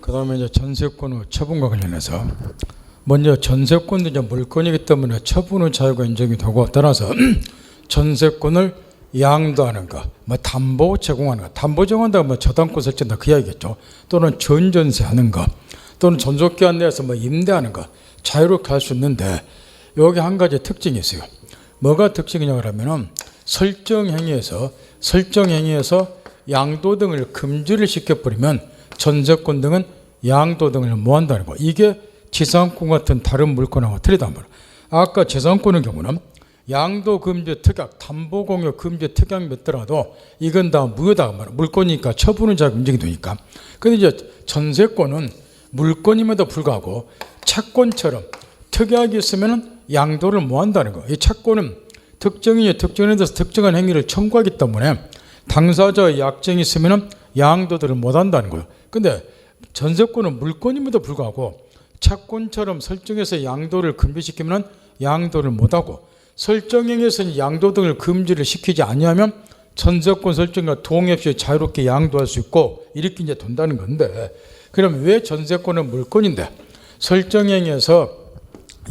그다음에 이제 전세권의 처분과 관련해서 먼저 전세권도 이제 물권이기 때문에 처분의 자유가 인정이 되고 따라서 전세권을 양도하는 것, 뭐 담보 제공하는 것, 담보 제공한다고 뭐 저당권 설정한다 그 이야기겠죠. 또는 전전세하는 것, 또는 전속기한 내에서 뭐 임대하는 것 자유롭게 할 수 있는데 여기 한 가지 특징이 있어요. 뭐가 특징이냐 그러면은 설정 행위에서 양도 등을 금지를 시켜버리면 전세권 등은 양도 등을 못 한다는 거. 이게 지상권 같은 다른 물권하고 틀리단 말이에요. 아까 재산권의 경우는 양도 금지 특약, 담보 공여 금지 특약 몇 더라도 이건 다 무효다 말이에요. 물권이니까 처분은 잘 인정이 되니까. 근데 이제 전세권은 물권임에도 불구하고 채권처럼 특약이 있으면 양도를 못 한다는 거예요. 이 채권은 특정인이 특정인에 대해서 특정한 행위를 청구하기 때문에 당사자의 약정이 있으면 양도들을 못 한다는 거예요. 근데 전세권은 물권임에도 불구하고 채권처럼 설정해서 양도를 금지시키면 양도를 못하고 설정행위에서는 양도 등을 금지를 시키지 아니하면 전세권 설정과 동의 없이 자유롭게 양도할 수 있고 이렇게 이제 된다는 건데, 그럼 왜 전세권은 물권인데 설정행위에서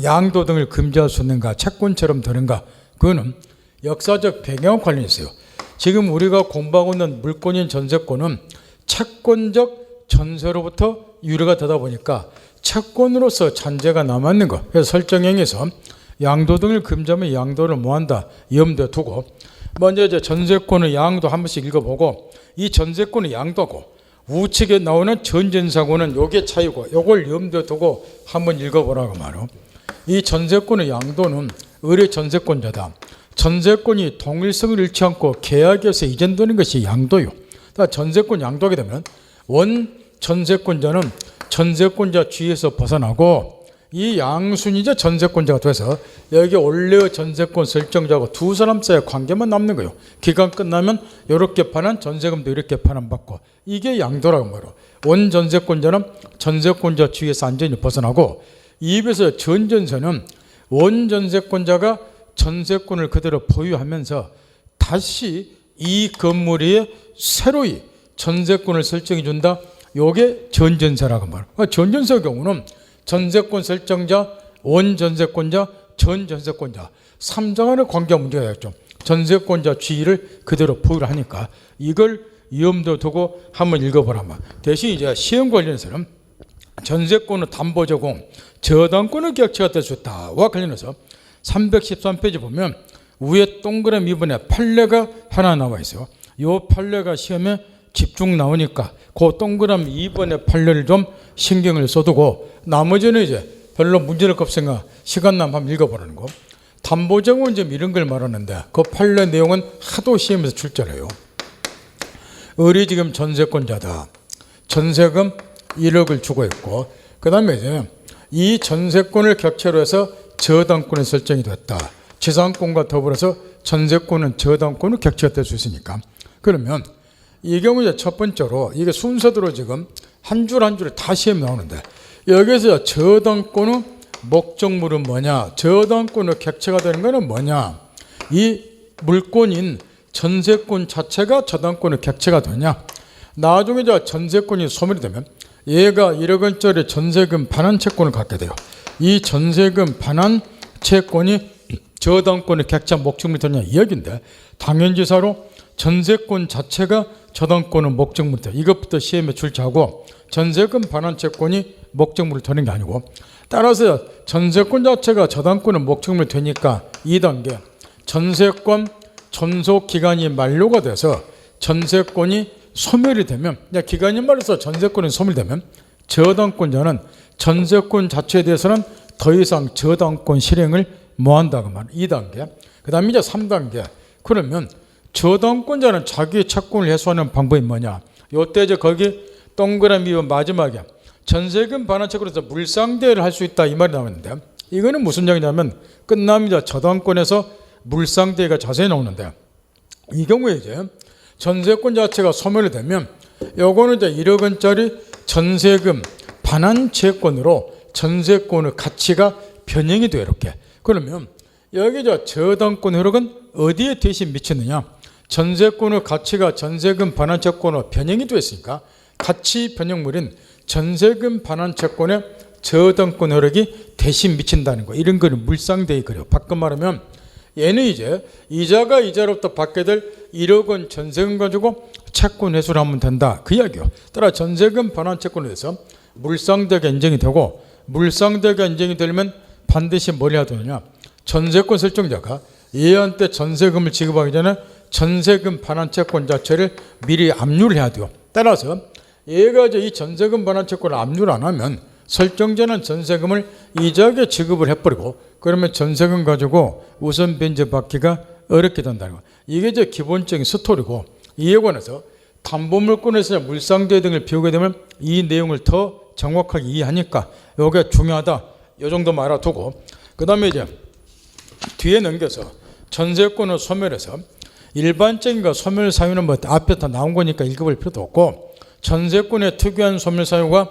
양도 등을 금지할 수 있는가, 채권처럼 되는가? 그거는 역사적 배경과 관련이 있어요. 지금 우리가 공부하고 있는 물권인 전세권은 채권적 전세로부터 유래가 되다 보니까 채권으로서 잔재가 남아있는 것. 그래서 설정행위에서 양도 등을 금지하면 양도를 못한다 염두에 두고, 먼저 이제 전세권의 양도 한 번씩 읽어보고, 이 전세권의 양도고 우측에 나오는 전전사고는 요게 차이고 요걸 염두에 두고 한번 읽어보라고 말이요. 이 전세권의 양도는 의뢰 전세권자다. 전세권이 동일성을 잃지 않고 계약에서 이전되는 것이 양도요. 전세권 양도하게 되면 원 전세권자는 전세권자 주의에서 벗어나고 이 양순이자 전세권자가 돼서 여기 원래의 전세권 설정자하고 두 사람 사이의 관계만 남는 거예요. 기간 끝나면 이렇게 파는 전세금도 이렇게 판단받고, 이게 양도라고 말해요. 원 전세권자는 전세권자 주의에서 완전히 벗어나고, 이입에서 전전세는 원 전세권자가 전세권을 그대로 보유하면서 다시 이 건물에 새로이 전세권을 설정해 준다. 요게 전전세라고 말해요. 전전세의 경우는 전세권 설정자, 원 전세권자, 전 전세권자 3장 관계가 문제가 되겠죠. 전세권자 주의를 그대로 보유를 하니까 이걸 염두에 두고 한번 읽어보라면, 대신 이제 시험 관련해서는 전세권의 담보 제공, 저당권의 격차가 될 수 있다와 관련해서 313페이지 보면 위에 동그라미 2번에 판례가 하나 나와 있어요. 이 판례가 시험에 집중 나오니까 그 동그라미 2번의 판례를 좀 신경을 써두고 나머지는 이제 별로 문제될 거 없으니까 시간 나면 한번 읽어보라는 거. 담보 제공은 좀 이런 걸 말하는데 그 판례 내용은 하도 시험에서 출제해요. 의리 지금 전세권자다. 전세금 1억을 주고 있고, 그 다음에 이제 이 전세권을 격차로 해서 저당권이 설정이 됐다. 지상권과 더불어서 전세권은 저당권을 격차가 될 수 있으니까. 그러면 이 경우 이제 첫 번째로 이게 순서대로 지금 한 줄 한 줄에 다 시험이 나오는데, 여기서 저당권의 목적물은 뭐냐, 저당권의 격차가 되는 것은 뭐냐, 이 물권인 전세권 자체가 저당권의 격차가 되냐, 나중에 이제 전세권이 소멸이 되면 얘가 1억 원짜리 전세금 반환 채권을 갖게 돼요. 이 전세금 반환 채권이 저당권의 격차 목적물이 되냐 이 얘기인데, 당연지사로 전세권 자체가 저당권의 목적물이 돼. 이것부터 시험에 출제하고 전세금 반환 채권이 목적물이 되는 게 아니고, 따라서 전세권 자체가 저당권의 목적물이 되니까 2단계 전세권 존속 기간이 만료가 돼서 전세권이 소멸이 되면, 기간이 말해서 전세권이 소멸되면 저당권자는 전세권 자체에 대해서는 더 이상 저당권 실행을 못한다고 말이에요. 2단계. 그 다음에 이제 3단계. 그러면 저당권자는 자기의 채권을 해소하는 방법이 뭐냐, 요때 이제 거기 동그라미 마지막에 전세금 반환 채권에서 물상대를 할 수 있다 이 말이 나오는데, 이거는 무슨 얘기냐면 끝납니다. 저당권에서 물상대가 자세히 나오는데, 이 경우에 이제 전세권 자체가 소멸이 되면 요거는 이제 1억 원짜리 전세금 반환 채권으로 전세권의 가치가 변형이 돼요. 이렇게. 그러면 여기 저당권 효력은 어디에 대신 미치느냐, 전세권의 가치가 전세금 반환 채권으로 변형이 되어 있으니까 가치 변형물인 전세금 반환 채권에 저당권 효력이 대신 미친다는 거. 이런 거는 물상대의 거래요. 바꿔 말하면 얘는 이제 이자가 이자로부터 받게 될 1억 원 전세금 가지고 채권 회수를 하면 된다. 그 이야기요. 따라 전세금 반환 채권에 대해서 물상대가 인정이 되고, 물상대가 인정이 되려면 반드시 뭘 해야 되느냐. 전세권 설정자가 얘한테 전세금을 지급하기 전에 전세금 반환 채권 자체를 미리 압류를 해야 돼요. 따라서 얘가 이제 이 전세금 반환 채권을 압류를 안 하면 설정자는 전세금을 이자하게 지급을 해버리고, 그러면 전세금 가지고 우선 변제 받기가 어렵게 된다는 거. 이게 이제 기본적인 스토리고, 이에 관해서 담보물권에서 물상대 등을 비우게 되면 이 내용을 더 정확하게 이해하니까 이게 중요하다. 이 정도만 알아두고, 그 다음에 이제 뒤에 넘겨서 전세권을 소멸해서 일반적인 거 소멸 사유는 뭐 앞에 다 나온 거니까 읽어볼 필요도 없고, 전세권의 특유한 소멸 사유가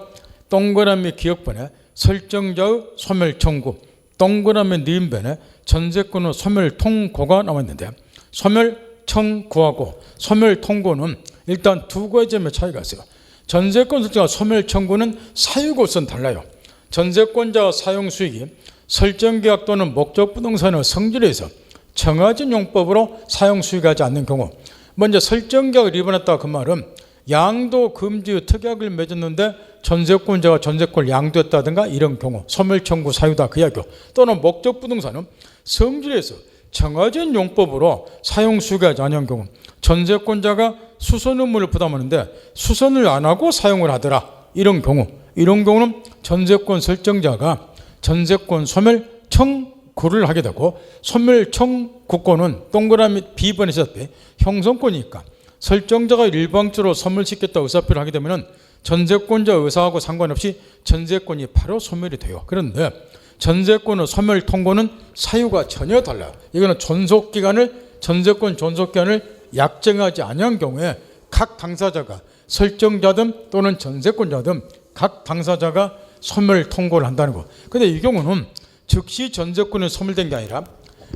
동그라미 기억번에 설정자의 소멸 청구, 동그라미 니은변에 전세권의 소멸 통고가 나왔는데, 소멸 청구하고 소멸 통고는 일단 두 가지 점의 차이가 있어요. 전세권 설정과 소멸 청구는 사유가 우선 달라요. 전세권자 사용 수익이 설정계약 또는 목적 부동산의 성질에서 정해진 용법으로 사용 수익하지 않는 경우, 먼저 설정계약을 위반했다 그 말은 양도 금지 특약을 맺었는데 전세권자가 전세권을 양도했다든가 이런 경우 소멸 청구 사유다 그 이야기고, 또는 목적 부동산은 성질에서 정해진 용법으로 사용 수익하지 않은 경우, 전세권자가 수선 의무를 부담하는데 수선을 안 하고 사용을 하더라 이런 경우는 전세권 설정자가 전세권 소멸 청구를 하게 되고, 소멸 청구권은 동그라미 B번에 있었듯이 형성권이니까 설정자가 일방적으로 소멸시켰다 의사표를 하게 되면 전세권자 의사하고 상관없이 전세권이 바로 소멸이 돼요. 그런데 전세권의 소멸 통고는 사유가 전혀 달라요. 이거는 전세권 존속기간을 약정하지 않은 경우에 각 당사자가 설정자든 또는 전세권자든 각 당사자가 소멸 통고를 한다는 거. 근데 이 경우는 즉시 전세권이 소멸된 게 아니라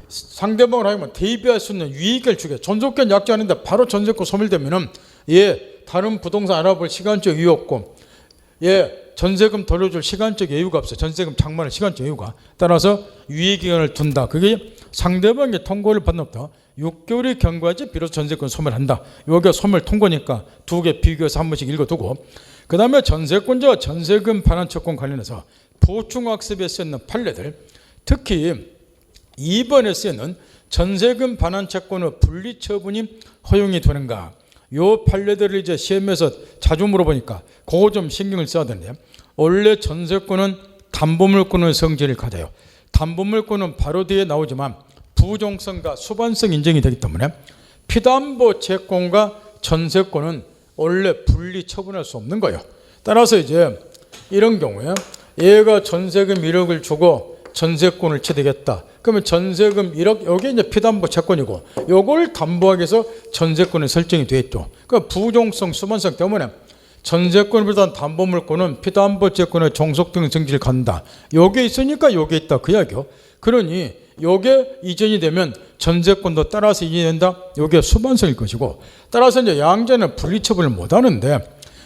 상대방을 하면 대비할 수 있는 유익을 주게, 존속기간 약정하는데 바로 전세권 소멸되면은 다른 부동산 알아볼 시간적 여유 없고, 전세금 돌려줄 시간적 여유가 없어요. 전세금 장만할 시간적 여유가. 따라서 유예기간을 둔다. 그게 상대방의 통고를 받는 것부터 6개월이 경과하지 비로소 전세권 소멸한다. 이게 소멸 통고니까 두 개 비교해서 한 번씩 읽어두고, 그 다음에 전세권자와 전세금 반환 채권 관련해서 보충학습에 쓰이는 판례들, 특히 2번에 쓰이는 전세금 반환 채권의 분리 처분이 허용이 되는가, 요 판례들을 이제 시험에서 자주 물어보니까 그거 좀 신경을 써야 되는데, 원래 전세권은 담보물권의 성질을 가져요. 담보물권은 바로 뒤에 나오지만 부종성과 수반성 인정이 되기 때문에 피담보 채권과 전세권은 원래 분리 처분할 수 없는 거예요. 따라서 이제 이런 경우에 얘가 전세금 1억을 주고 전세권을 취득했다. 그러면 전세금 1억, 여기 이제 피담보 채권이고, 요걸 담보하기 위해서 전세권이 설정이 되어 있죠. 그 부종성, 수반성 때문에 전세권보다 담보물권은 피담보 채권의 종속된 성질을 갖는다. 요게 있으니까 요게 있다 그 이야기요. 그러니 요게 이전이 되면 전세권도 따라서 이전이 된다. 요게 수반성일 것이고, 따라서 이제 양자는 분리처분을 못 하는데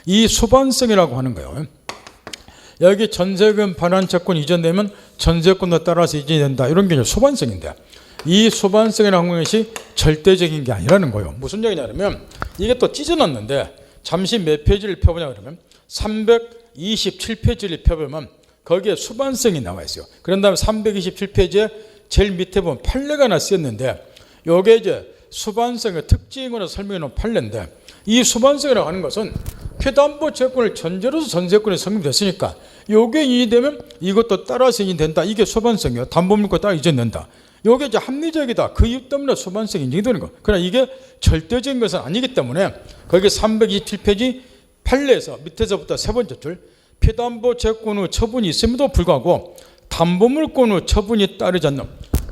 이 수반성이라고 하는 거예요. 여기 전세금 반환 채권 이전되면 전세권도 따라서 이전이 된다. 이런 게 수반성인데, 이 수반성이라는 것이 절대적인 게 아니라는 거예요. 무슨 얘기냐면 이게 또 찢어놨는데 잠시 몇 페이지를 펴보냐 그러면 327페이지를 펴보면 거기에 수반성이 나와 있어요. 그런 다음에 327페이지에 제일 밑에 보면 판례가 하나 쓰였는데, 이게 이제 수반성의 특징으로 설명해 놓은 판례인데, 이 수반성이라고 하는 것은 피담보 채권을 전제로서 전세권이 성립됐으니까 요게 이전되면 이것도 따라서 이전된다. 이게 수반성이에요. 담보물권 따라 이전된다. 요게 이제 합리적이다. 그 이유 때문에 수반성이 인정이 되는 거. 그러나 이게 절대적인 것은 아니기 때문에 거기 327페이지 판례에서 밑에서부터 세 번째 줄, 피담보 채권의 처분이 있음에도 불구하고 담보물권의 처분이 따르지 않는,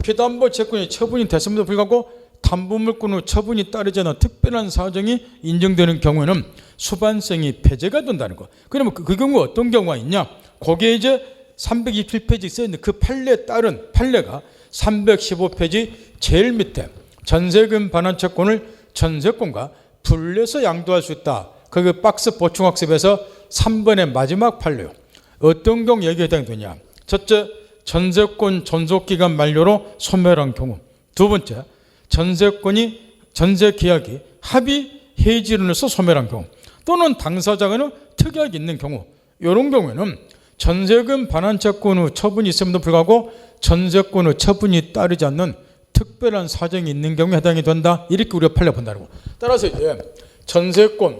피담보 채권이 처분이 됐음에도 불구하고 담보물권의 처분이 따르지 않는 특별한 사정이 인정되는 경우에는 수반성이 폐지가 된다는 거. 그러면 그 경우 어떤 경우가 있냐? 거기에 이제 327페이지 써있는 그 판례에 따른 판례가 315페이지 제일 밑에 전세금 반환 채권을 전세권과 분리해서 양도할 수 있다. 거기 박스 보충학습에서 3번의 마지막 판례요. 어떤 경우 여기에 해당이 되냐? 첫째, 전세권 존속기간 만료로 소멸한 경우. 두 번째, 전세계약이 합의 해지론에서 소멸한 경우, 또는 당사자가 특약이 있는 경우. 이런 경우에는 전세금 반환 채권 후 처분이 있음에도 불구하고 전세권 후 처분이 따르지 않는 특별한 사정이 있는 경우에 해당이 된다. 이렇게 우리가 판례 본다는 거. 따라서 이제 전세권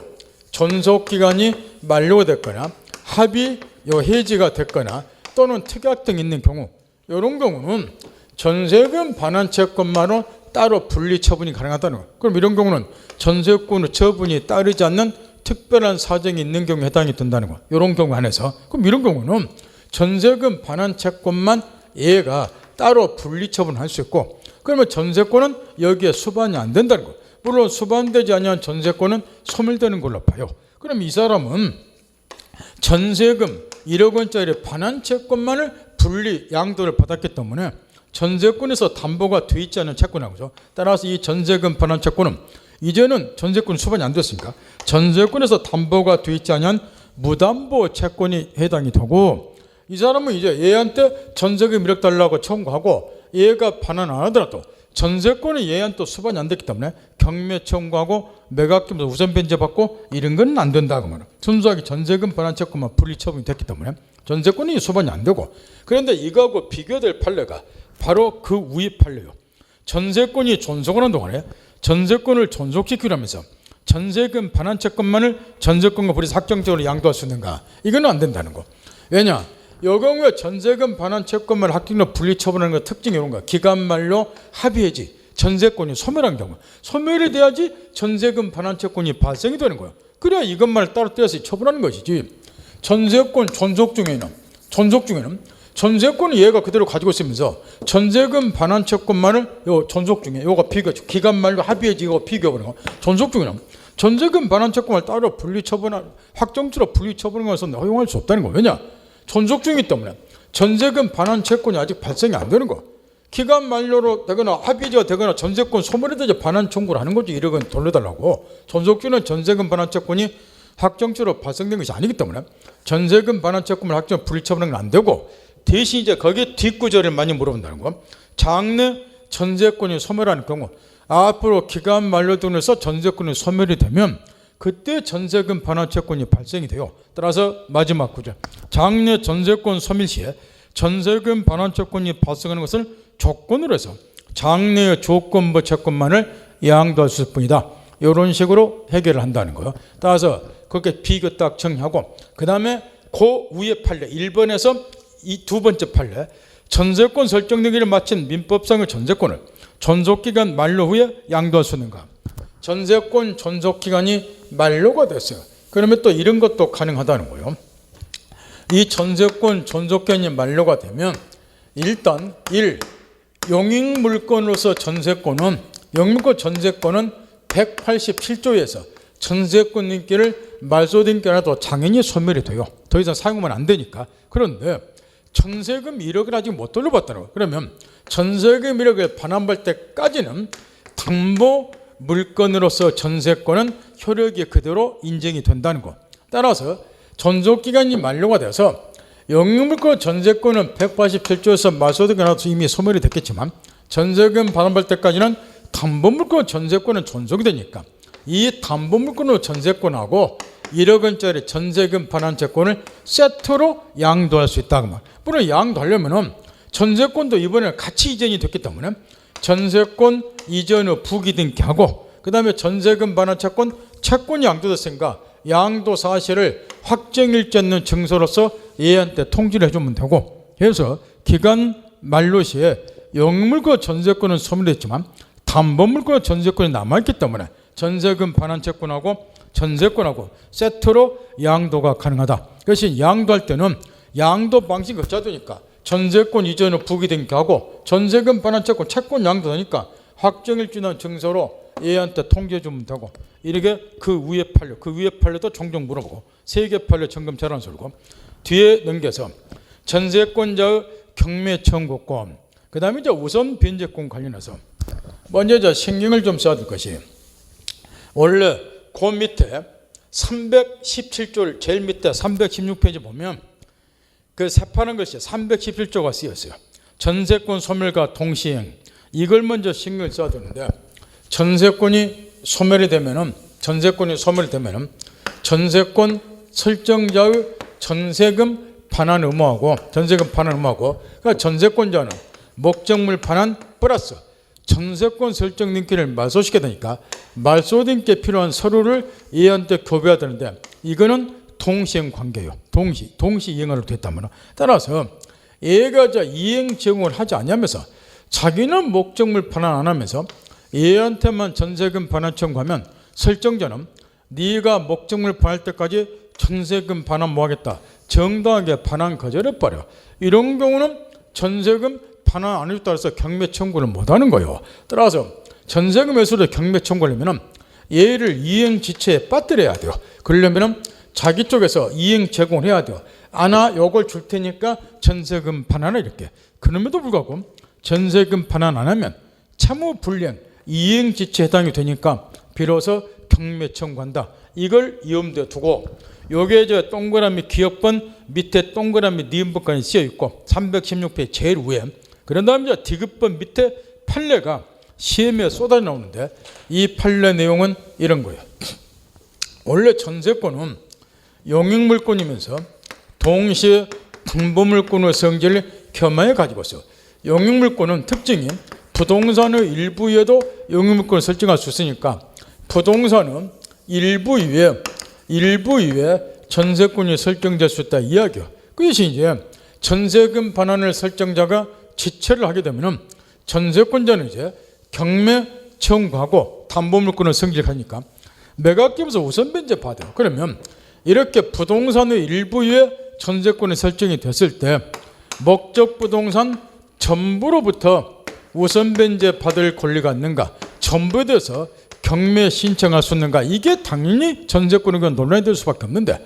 존속기간이 만료가 됐거나 합의 해지가 됐거나 또는 특약 등이 있는 경우, 이런 경우는 전세금 반환 채권만으로 따로 분리 처분이 가능하다는 거예요. 그럼 이런 경우는 전세권 후 처분이 따르지 않는 특별한 사정이 있는 경우에 해당이 된다는 거예요. 이런 경우 안에서. 그럼 이런 경우는 전세금 반환 채권만 얘가 따로 분리 처분할 수 있고, 그러면 전세권은 여기에 수반이 안 된다는 거예요. 물론 수반되지 않은 전세권은 소멸되는 걸로 봐요. 그럼 이 사람은 전세금 1억 원짜리 반환 채권만을 분리 양도를 받았기 때문에 전세권에서 담보가 돼 있지 않은 채권이죠. 따라서 이 전세금 반환 채권은 이제는 전세권 수반이 안 됐으니까 전세권에서 담보가 돼 있지 않은 무담보 채권이 해당이 되고, 이 사람은 이제 얘한테 전세금 1억 달라고 청구하고 얘가 반환 안 하더라도 전세권은 얘한테 또 수반이 안 됐기 때문에 경매 청구하고 매각금도 우선 변제받고 이런 건 안 된다고 말해요. 순수하게 전세금 반환 채권만 분리 처분이 됐기 때문에 전세권이 수반이 안 되고, 그런데 이거하고 비교될 판례가 바로 그 위의 판례요. 전세권이 존속하는 동안에 전세권을 존속시키려면서 전세금 반환 채권만을 전세권과 분리해서 확정적으로 양도할 수 있는가? 이거는 안 된다는 거. 왜냐? 이 경우에 전세금 반환 채권만을 확정적으로 분리 처분하는 것 특징이 이런 거야. 기간 만료 합의해지 전세권이 소멸한 경우, 소멸이 돼야지 전세금 반환 채권이 발생이 되는 거야. 그래야 이것만을 따로 떼어서 처분하는 것이지. 전세권 존속 중에는 전세권은 얘가 그대로 가지고 있으면서 전세금 반환 채권만을 요 존속 중에 요거 비교, 기간 만료 합의해지 이거 비교해보는 거. 존속 중에는 전세금 반환 채권을 따로 분리 처분한, 확정적으로 분리 처분하는 것은 허용할 수 없다는 거. 왜냐? 존속 중이기 때문에 전세금 반환 채권이 아직 발생이 안 되는 거. 기간 만료로 되거나 합의가 되거나 전세권 소멸이 되자 반환 청구를 하는 거지. 1억 원 돌려달라고. 존속 중에는 전세금 반환 채권이 확정적으로 발생된 것이 아니기 때문에 전세금 반환 채권을 확정 분리 처분하는 건 안 되고, 대신 이제 거기에 뒷구절을 많이 물어본다는 거. 장래 전세권이 소멸하는 경우, 앞으로 기간 만료 등에서 전세권이 소멸이 되면 그때 전세금 반환 채권이 발생이 돼요. 따라서 마지막 구절, 장래 전세권 소멸 시에 전세금 반환 채권이 발생하는 것을 조건으로 해서 장래의 조건부 채권만을 양도할 수 있을 뿐이다. 이런 식으로 해결을 한다는 거예요. 따라서 그렇게 비교 딱 정리하고, 그 다음에 그 위에 판례 1번에서 이 두 번째 판례, 전세권 설정 등기를 마친 민법상의 전세권을 존속기간 만료 후에 양도할 수 있는가. 전세권 존속기간이 만료가 됐어요. 그러면 또 이런 것도 가능하다는 거예요. 이 전세권 존속기간이 만료가 되면 일단 용익물건으로서 전세권은 187조에서 전세권 등기를 말소 등기라도 당연히 소멸이 돼요. 더 이상 사용하면 안 되니까. 그런데 전세금 1억을 아직 못 돌려받다는 거예요. 그러면 전세금 1억을 반환받을 때까지는 담보 물건으로서 전세권은 효력이 그대로 인정이 된다는 거. 따라서 존속기간이 만료가 돼서 용익물건 전세권은 187조에서 말소 등기라도 이미 소멸이 됐겠지만 전세금 반환받을 때까지는 담보물건 전세권은 존속이 되니까 이 담보물건으로 전세권하고 1억 원짜리 전세금 반환 채권을 세트로 양도할 수 있다고 말. 물론 양도하려면은 전세권도 이번에 같이 이전이 됐기 때문에 전세권 이전 후 부기 등기하고, 그 다음에 전세금 반환 채권이 양도됐으니까 양도 사실을 확정일지 않는 증서로서 얘한테 통지를 해주면 되고, 그래서 기간 만료 시에 용물권 전세권은 소멸했지만 담보물권 전세권이 남아있기 때문에 전세금 반환 채권하고 전세권하고 세트로 양도가 가능하다. 그것이 양도할 때는 양도 방식이 거쳐되니까 전세권 이전 후 부기 등기하고 전세금 반환 채권 양도되니까 확정일주는 증서로 얘한테 통지해주면 되고, 이렇게 그 위에 판례도 종종 물어보고 3개 판례 점검 잘하는 소리고, 뒤에 넘겨서 전세권자의 경매 청구권, 그 다음에 이제 우선 변제권 관련해서 먼저 신경을 좀 써야 될 것이, 원래 그 밑에 317조를 제일 밑에 316페이지 보면 그 새파란 글씨 317조가 쓰였어요. 전세권 소멸과 동시행, 이걸 먼저 신경을 써야 되는데, 전세권이 소멸이 되면은 전세권 설정자의 전세금 반환 의무하고 그러니까 전세권자는 목적물 반환 플러스 전세권 설정 등기를 말소시켜야 되니까 말소 등기에 필요한 서류를 얘한테 교부해야 되는데, 이거는 동시행 관계예요. 동시 이행하도록 됐다면, 따라서 얘가 이행 제공을 하지 않으면서 자기는 목적물 반환 안 하면서 얘한테만 전세금 반환 청구하면 설정자는 네가 목적물 반환할 때까지 전세금 반환 뭐 하겠다, 정당하게 반환 거절해버려. 이런 경우는 전세금 반환 안 해줬다 해서 경매 청구를 못하는 거예요. 따라서 전세금 회수를 경매 청구하려면 얘를 이행 지체에 빠뜨려야 돼요. 그러려면 자기 쪽에서 이행 제공을 해야 돼요. 아나 요걸 줄 테니까 전세금 반환을 이렇게. 그럼에도 불구하고 전세금 반환 안 하면 채무 불이행 이행 지체에 해당이 되니까 비로소 경매 청구한다. 이걸 이음대 두고, 요게 동그라미 기업번 밑에 동그라미 니은번까지 쓰여 있고 316페이지 제일 위에, 그런 다음에 디귿번 밑에 판례가 시험에 쏟아 나오는데, 이 판례 내용은 이런 거예요. 원래 전세권은 용익물권이면서 동시에 담보물권의 성질을 겸하여 가지고 있어요. 용익물권은 특징이 부동산의 일부에도 용익물권을 설정할 수 있으니까 부동산은 일부 이외에 전세권이 설정될 수 있다 이야기요. 그것이 이제 전세금 반환을 설정자가 지체를 하게 되면 전세권자는 이제 경매 청구하고 담보물권을 성질하니까 매각기에서 우선 변제 받아요. 그러면 이렇게 부동산의 일부에 전세권이 설정이 됐을 때 목적 부동산 전부로부터 우선 변제 받을 권리가 있는가, 전부에 대해서 경매 신청할 수 있는가, 이게 당연히 전세권은 논란이 될 수밖에 없는데,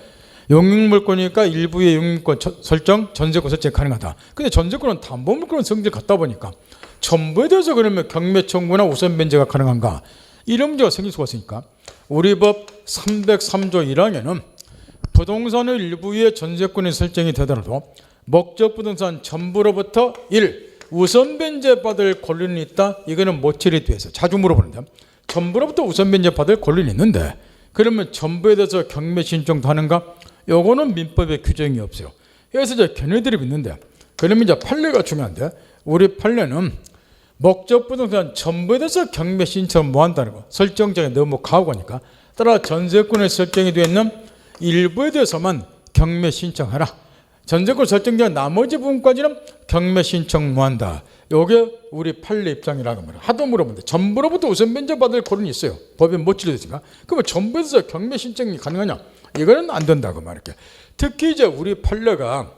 용익물권이니까 일부의 용익권 설정, 전세권 설정이 가능하다. 근데 전세권은 담보물권 성질 같다 보니까 전부에 대해서 그러면 경매 청구나 우선 변제가 가능한가, 이런 문제가 생길 수가 있으니까 우리 법 303조 1항에는 부동산의 일부의 전세권이 설정이 되더라도 목적 부동산 전부로부터 1. 우선 변제 받을 권리는 있다. 이거는 모칠이 돼서 자주 물어보는데, 전부로부터 우선 변제 받을 권리는 있는데 그러면 전부에 대해서 경매 신청도 하는가? 요거는 민법에 규정이 없어요. 그래서 이제 걔네들이 있는데, 그러면 이제 판례가 중요한데, 우리 판례는 목적 부동산 전부에 대해서 경매 신청 뭐 한다는 거, 설정장에 너무 가오가니까 따라 전세권에 설정이 되어 있는 일부에 대해서만 경매 신청하라. 전세권 설정된 나머지 부분까지는 경매 신청 무한다. 요게 우리 판례 입장이라고 말이야. 하도 물어보는데 전부로부터 우선 변제 받을 권리는 있어요. 법에 못 치르겠습니까? 그러면 전부에서 경매 신청이 가능하냐? 이거는 안 된다고 말할게. 특히 이제 우리 판례가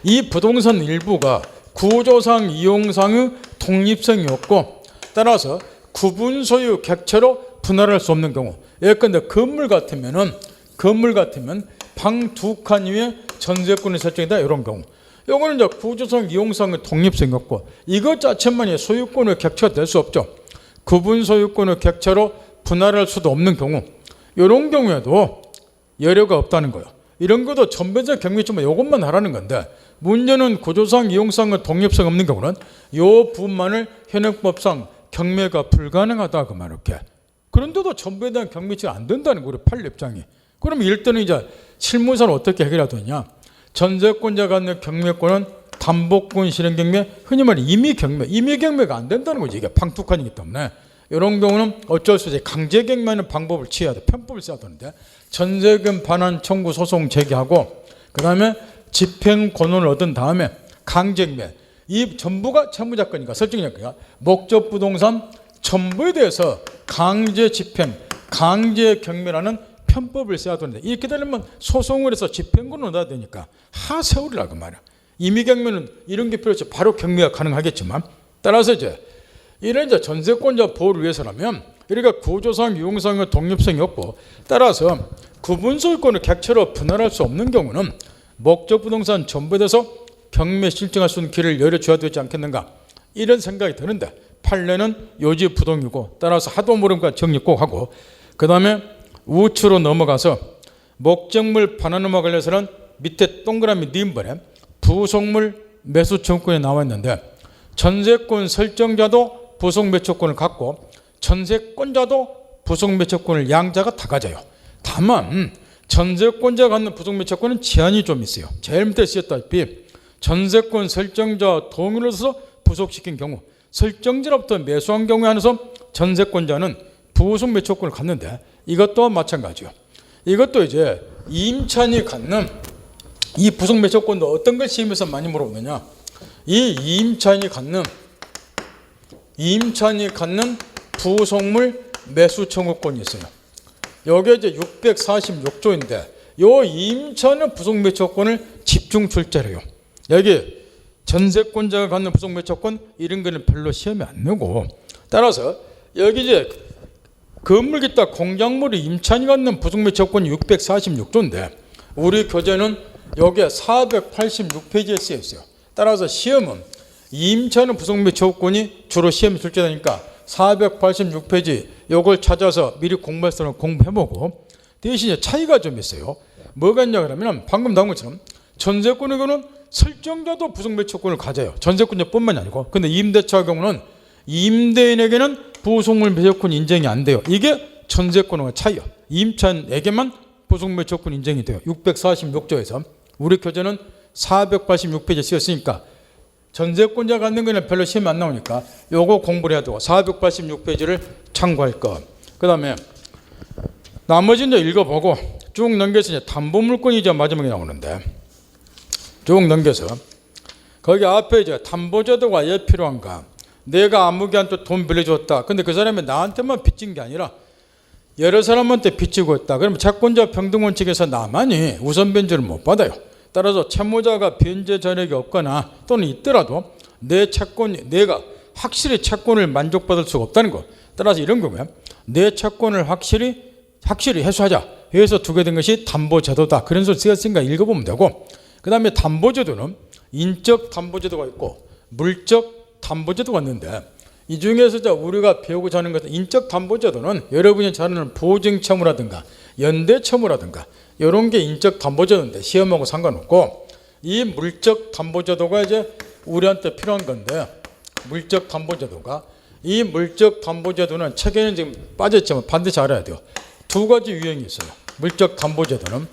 이 부동산 일부가 구조상 이용상의 독립성이 없고, 따라서 구분 소유 객체로 분할할 수 없는 경우, 예컨대 건물 같으면 방 2칸 위에 전세권이 설정이다, 이런 경우. 이거는 이제 구조상 이용상의 독립성이 없고 이것 자체만이 소유권의 객체가 될 수 없죠. 구분 소유권의 객체로 분할할 수도 없는 경우, 이런 경우에도 여료가 없다는 거예요. 이런 것도 전변적 경매처럼 이것만 하라는 건데, 문제는 구조상 이용상의 독립성 없는 경우는 이 부분만을 현행법상 경매가 불가능하다고 말할게. 그런데도 전부에 대한 경매치가 안 된다는 거예요, 판례 입장이. 그러면 이럴 때는 이제 실무상으로 어떻게 해결하더냐? 전세권자가 갖는 경매권은 담보권 실행 경매, 흔히 말해 임의 경매가 안 된다는 거지. 이게 방투칸이기 때문에 이런 경우는 어쩔 수 없이 강제 경매하는 방법을 취해야 돼. 편법을 써야 되는데, 전세금 반환 청구 소송 제기하고 그다음에 집행 권한을 얻은 다음에 강제 경매, 이 전부가 채무자권이니까 설정자권이니까 목적 부동산 전부에 대해서 강제 집행, 강제 경매라는 편법을 써야 되는데, 이렇게 되면 소송을 해서 집행권을 얻어야 되니까 하세월이라고 말이야. 임의 경매는 이런 게 필요 없이 바로 경매가 가능하겠지만, 따라서 이런 전세권자 보호를 위해서라면 이렇게 구조상 유용상의 독립성이 없고, 따라서 구분 소유권을 객체로 분할할 수 없는 경우는 목적 부동산 전부에 대해서 경매 신청할 수 있는 길을 열어줘야 되지 않겠는가, 이런 생각이 드는데, 판례는 요지 부동이고 따라서 하도 모름과 정리 꼭 하고, 그 다음에 우측으로 넘어가서 목적물 반환음과 관련해서는 밑에 동그라미 니은번에 부속물 매수 청구권이 나와 있는데 전세권 설정자도 부속 매수권을 갖고 전세권자도 부속 매수권을 양자가 다 가져요. 다만 전세권자가 갖는 부속 매수권은 제한이 좀 있어요. 제일 밑에 쓰였다시피 전세권 설정자 동의를 써서 부속시킨 경우 설정자로부터 매수한 경우에 한해서 전세권자는 부속 매수권을 갖는데 이것도 마찬가지요. 이것도 이제 임차인이 갖는 이 부속 매수권도 어떤 걸 시험에서 많이 물어보느냐, 이 임차인이 갖는 부속물 매수 청구권이 있어요. 여기 이제 646조인데 요 임차인은 부속 매수권을 집중 출제해요. 여기 전세권자가 갖는 부속 매수권 이런 거는 별로 시험에 안 나오고, 따라서 여기 이제 건물 기타 공작물이 임차인이 갖는 부속 매수권이 646조인데 우리 교재는 여기에 486페이지에 쓰여 있어요. 따라서 시험은 임차인은 부속 매수권이 주로 시험에 출제되니까 486페이지 요걸 찾아서 미리 공부할 사람 공부해보고, 대신에 차이가 좀 있어요. 뭐가 있냐 그러면 방금 나온 것처럼 전세권의 경우는 설정자도 부속 매수권을 가져요. 전세권자뿐만이 아니고. 근데 임대차 경우는 임대인에게는 부속물 매수권 인정이 안 돼요. 이게 전세권과 차이요. 임차인에게만 부속 매수권 인정이 돼요. 646조에서 우리 교재는 486페이지에 쓰였으니까 전세권자 갖는 거는 별로 시험이 안 나오니까 요거 공부를 해야 되고 486페이지를 참고할 것. 그 다음에 나머지는 이제 읽어보고 쭉 넘겨서 이제 담보물권이 이제 마지막에 나오는데 쭉 넘겨서 거기 앞에 이제 담보제도가 왜 필요한가, 내가 아무개한테 돈 빌려줬다. 근데 그 사람이 나한테만 빚진 게 아니라 여러 사람한테 빚지고 있다. 그러면 채권자 평등원칙에서 나만이 우선 변제를 못 받아요. 따라서 채무자가 변제 자력이 없거나 또는 있더라도 내 채권이 내가 확실히 채권을 만족받을 수가 없다는 것. 따라서 이런 경우에 내 채권을 확실히 해소하자 해서 두게 된 것이 담보제도다. 그런 소리 쓰였으니까 읽어보면 되고, 그 다음에 담보제도는 인적 담보제도가 있고 물적 담보제도가 있는데 이 중에서 우리가 배우고자 하는 것은 인적 담보제도는 여러분이 잘 아는 보증채무라든가 연대채무라든가 이런 게 인적 담보제도인데 시험하고 상관없고, 이 물적 담보제도가 이제 우리한테 필요한 건데 물적 담보제도가 이 물적 담보제도는 책에는 지금 빠졌지만 반드시 알아야 돼요. 두 가지 유형이 있어요. 물적 담보제도는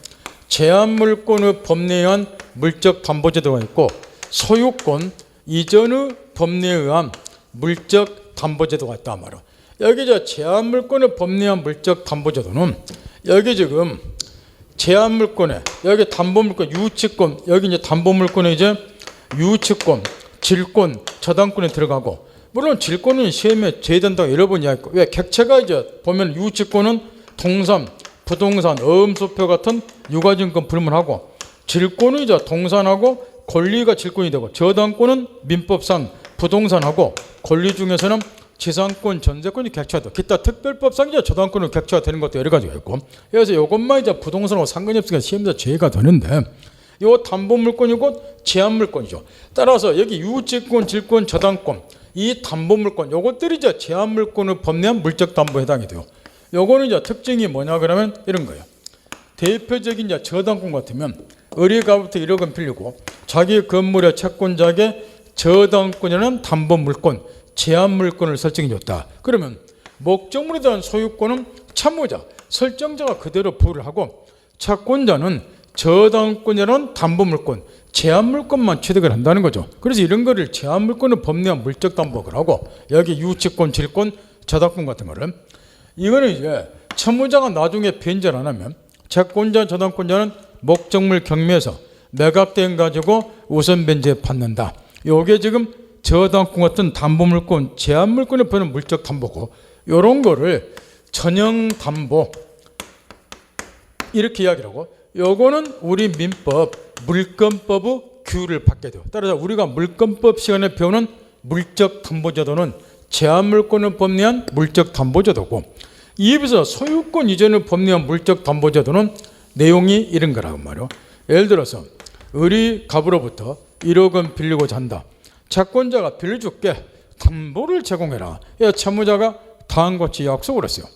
제한물권의 법리에 의한 물적 담보제도가 있고 소유권 이전의 법리에 의한 물적 담보제도가 있단 말이에요. 여기 저 제한물권의 법리에 의한 물적 담보제도는 여기 지금 제한물권에 여기 담보물권 유치권, 여기 이제 담보물권에 이제 유치권, 질권, 저당권이 들어가고, 물론 질권은 시험에 제외된다고 여러 번 이야기했고, 왜 객체가 이제 보면 유치권은 동산, 부동산, 어음소표 같은 유가증권 불문하고, 질권은 이제 동산하고 권리가 질권이 되고, 저당권은 민법상 부동산하고 권리 중에서는 지상권, 전세권이 객체화돼. 기타 특별법상 이제 저당권은 객체화되는 것도 여러 가지가 있고, 그래서 이것만 이제 부동산하고 상관이 없으니까 시험에서 제외가 되는데, 이 담보물권이고 제한물권이죠. 따라서 여기 유치권, 질권, 저당권 이 담보물권 요것들이 이제 제한물권을 법리한 물적 담보에 해당이 돼요. 요거는 이제 특징이 뭐냐 그러면 이런 거예요. 대표적인 이제 저당권 같으면 의리가부터 1억 원 빌리고 자기 건물의 채권자에게 저당권이라는 담보물권, 제한물권을 설정해 줬다. 그러면 목적물에 대한 소유권은 채무자, 설정자가 그대로 부여를 하고 채권자는 저당권이라는 담보물권, 제한물권만 취득을 한다는 거죠. 그래서 이런 거를 제한물권을 법리한 물적 담보를 하고, 여기 유치권, 질권, 저당권 같은 거를 이거는 이제 채무자가 나중에 변제를 안 하면 채권자, 저당권자는 목적물 경매에서 매각된 가지고 우선 변제 받는다. 요게 지금 저당권 같은 담보물권, 제한물권에 보는 물적 담보고, 요런 거를 전형 담보 이렇게 이야기를 하고, 요거는 우리 민법 물권법의 규율을 받게 돼요. 따라서 우리가 물권법 시간에 배우는 물적 담보제도는 제한물권을 법리한 물적 담보제도고, 이에 비해서 소유권 이전을 법리한 물적 담보제도는 내용이 이런 거라고 말이에요. 예를 들어서 의리 갑으로부터 1억 원 빌리고자 한다. 채권자가 빌려줄게, 담보를 제공해라. 채무자가 다음과 같이 약속을 했어요.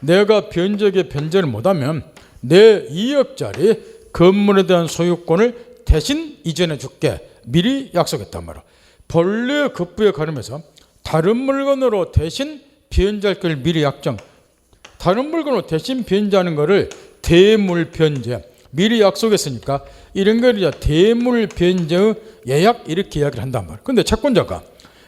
내가 변적에 변제를 못하면 내 2억짜리 건물에 대한 소유권을 대신 이전해 줄게 미리 약속했단 말이야. 본래 급부에 가름해서 다른 물건으로 대신 변제할 걸 미리 약정, 다른 물건으로 대신 변제하는 거를 대물 변제 미리 약속했으니까 이런 걸 이제 대물 변제의 예약 이렇게 이야기를 한단 말이야. 근데 채권자가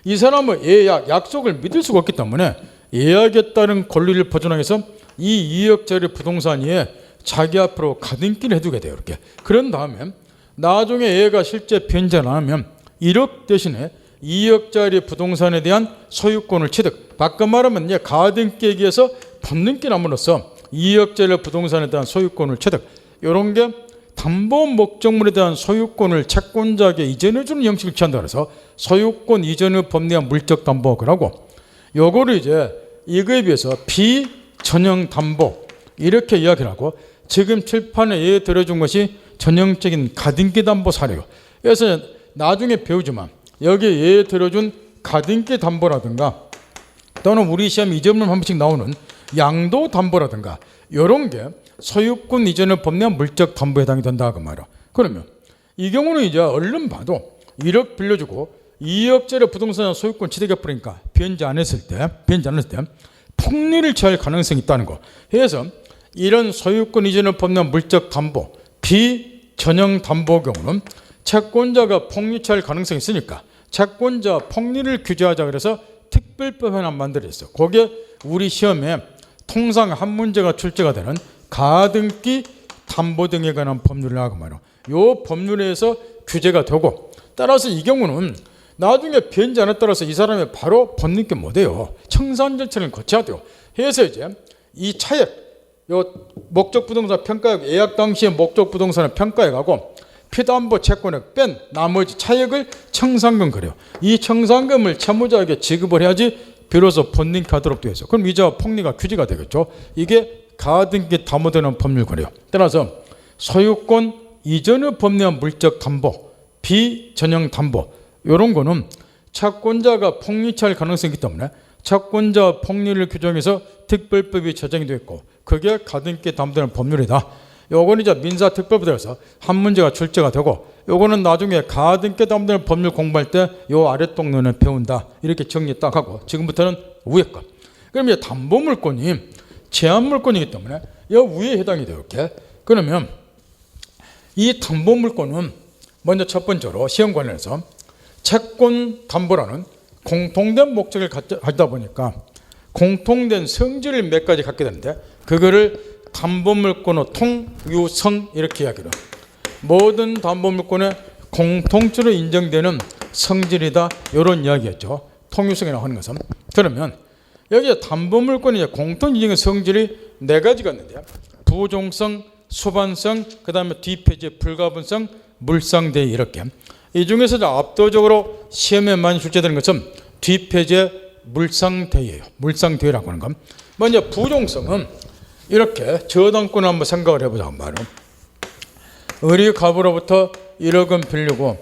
이 사람의 예약, 약속을 믿을 수가 없기 때문에 예약에 따른 권리를 보존하기 위해서 이 2억짜리 부동산 위에 자기 앞으로 가등기를 해두게 돼요. 이렇게. 그런 다음에 나중에 얘가 실제 변제를 안 하면 1억 대신에 2억짜리 부동산에 대한 소유권을 취득. 바꿔 말하면 이제 가등기에 의해서 법는기 남으로써 2억짜리 부동산에 대한 소유권을 취득. 이런 게 담보 목적물에 대한 소유권을 채권자에게 이전해 주는 형식을 취한다 그래서 소유권 이전의 법리한 물적 담보를 하고, 요거를 이제 이거에 비해서 비전형 담보 이렇게 이야기를 하고, 지금 칠판에 예 들어준 것이 전형적인 가등기 담보 사례요. 그래서 나중에 배우지만 여기에 예 들어준 가등기 담보라든가 또는 우리 시험 2점을 한 번씩 나오는 양도 담보라든가 이런 게 소유권 이전의 법리한 물적 담보에 해당이 된다 그 말이야. 그러면 이 경우는 이제 얼른 봐도 1억 빌려주고 2억짜리 부동산 소유권 취득해버리니까 변제 안 했을 때 폭리를 취할 가능성이 있다는 거. 그래서 이런 소유권 이전의 법리한 물적 담보 비전형 담보 경우는 채권자가 폭리 취할 가능성이 있으니까 채권자 폭리를 규제하자 그래서 특별법 하나 만들었어. 거기에 우리 시험에 통상 한 문제가 출제가 되는 가등기 담보 등에 관한 법률을 하고 말이야. 요 법률에서 규제가 되고, 따라서 이 경우는 나중에 변제안에 따라서 이 사람이 바로 법리게 못해요. 청산 절차를 거쳐야 돼요. 해서 이제 이 차액, 요 목적 부동산 평가액, 예약 당시에 목적 부동산을 평가해가고 피담보 채권액 뺀 나머지 차액을 청산금 그래요. 이 청산금을 채무자에게 지급을 해야지 비로소 법리게 하도록 되어 있어. 그럼 이자와 폭리가 규제가 되겠죠. 이게 가등기 담보되는 법률 그래요. 따라서 소유권 이전의 법리한 물적 담보, 비전형 담보 이런 거는 채권자가 폭리 취할 가능성이 있기 때문에 채권자 폭리를 규정해서 특별법이 제정이 되어 있고 그게 가등기 담보되는 법률이다. 요거는 이제 민사특별법에 따라서 한 문제가 출제가 되고, 요거는 나중에 가등기 담보되는 법률 공부할 때 요 아랫동네는 배운다. 이렇게 정리 딱 하고 지금부터는 위에 것. 그럼 이제 담보물권이 제한물권이기 때문에 이 위에 해당이 돼요. 이렇게. 그러면 이 담보물권은 먼저 첫 번째로 시험 관련해서 채권 담보라는 공통된 목적을 가지다 보니까 공통된 성질을 몇 가지 갖게 되는데 그거를 담보물권의 통유성 이렇게 이야기를. 모든 담보물권의 공통적으로 인정되는 성질이다. 이런 이야기였죠. 통유성이라고 하는 것은. 그러면 여기에 담보물권의 공통 인정의 성질이 네 가지가 있는데요. 부종성, 수반성, 그 다음에 뒷폐지, 불가분성, 물상대위 이렇게. 이 중에서 압도적으로 시험에 많이 출제되는 것은 뒷폐지, 물상대위예요. 물상대위라고 하는 건. 먼저 부종성은 이렇게 저당권을 한번 생각을 해보자고 말이에요. 우리 갑으로부터 1억 원 빌리고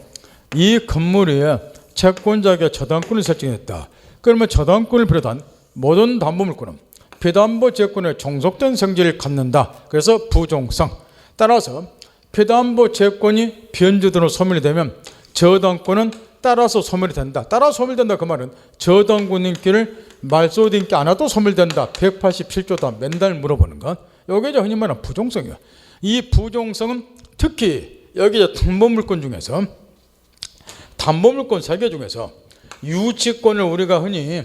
이 건물 위에 채권자에게 저당권을 설정했다. 그러면 저당권을 비롯한 모든 담보물권은 피담보 채권에 종속된 성질을 갖는다. 그래서 부종성. 따라서 피담보 채권이 변제등으로 소멸이 되면 저당권은 따라서 소멸이 된다. 따라서 소멸된다 그 말은 저당권인기를 말소인기 안 해도 소멸된다. 187조다. 맨날 물어보는 건. 이게 흔히 말하는 부종성이에요. 이 부종성은 특히 여기 담보물권 중에서 담보물권 3개 중에서 유치권을 우리가 흔히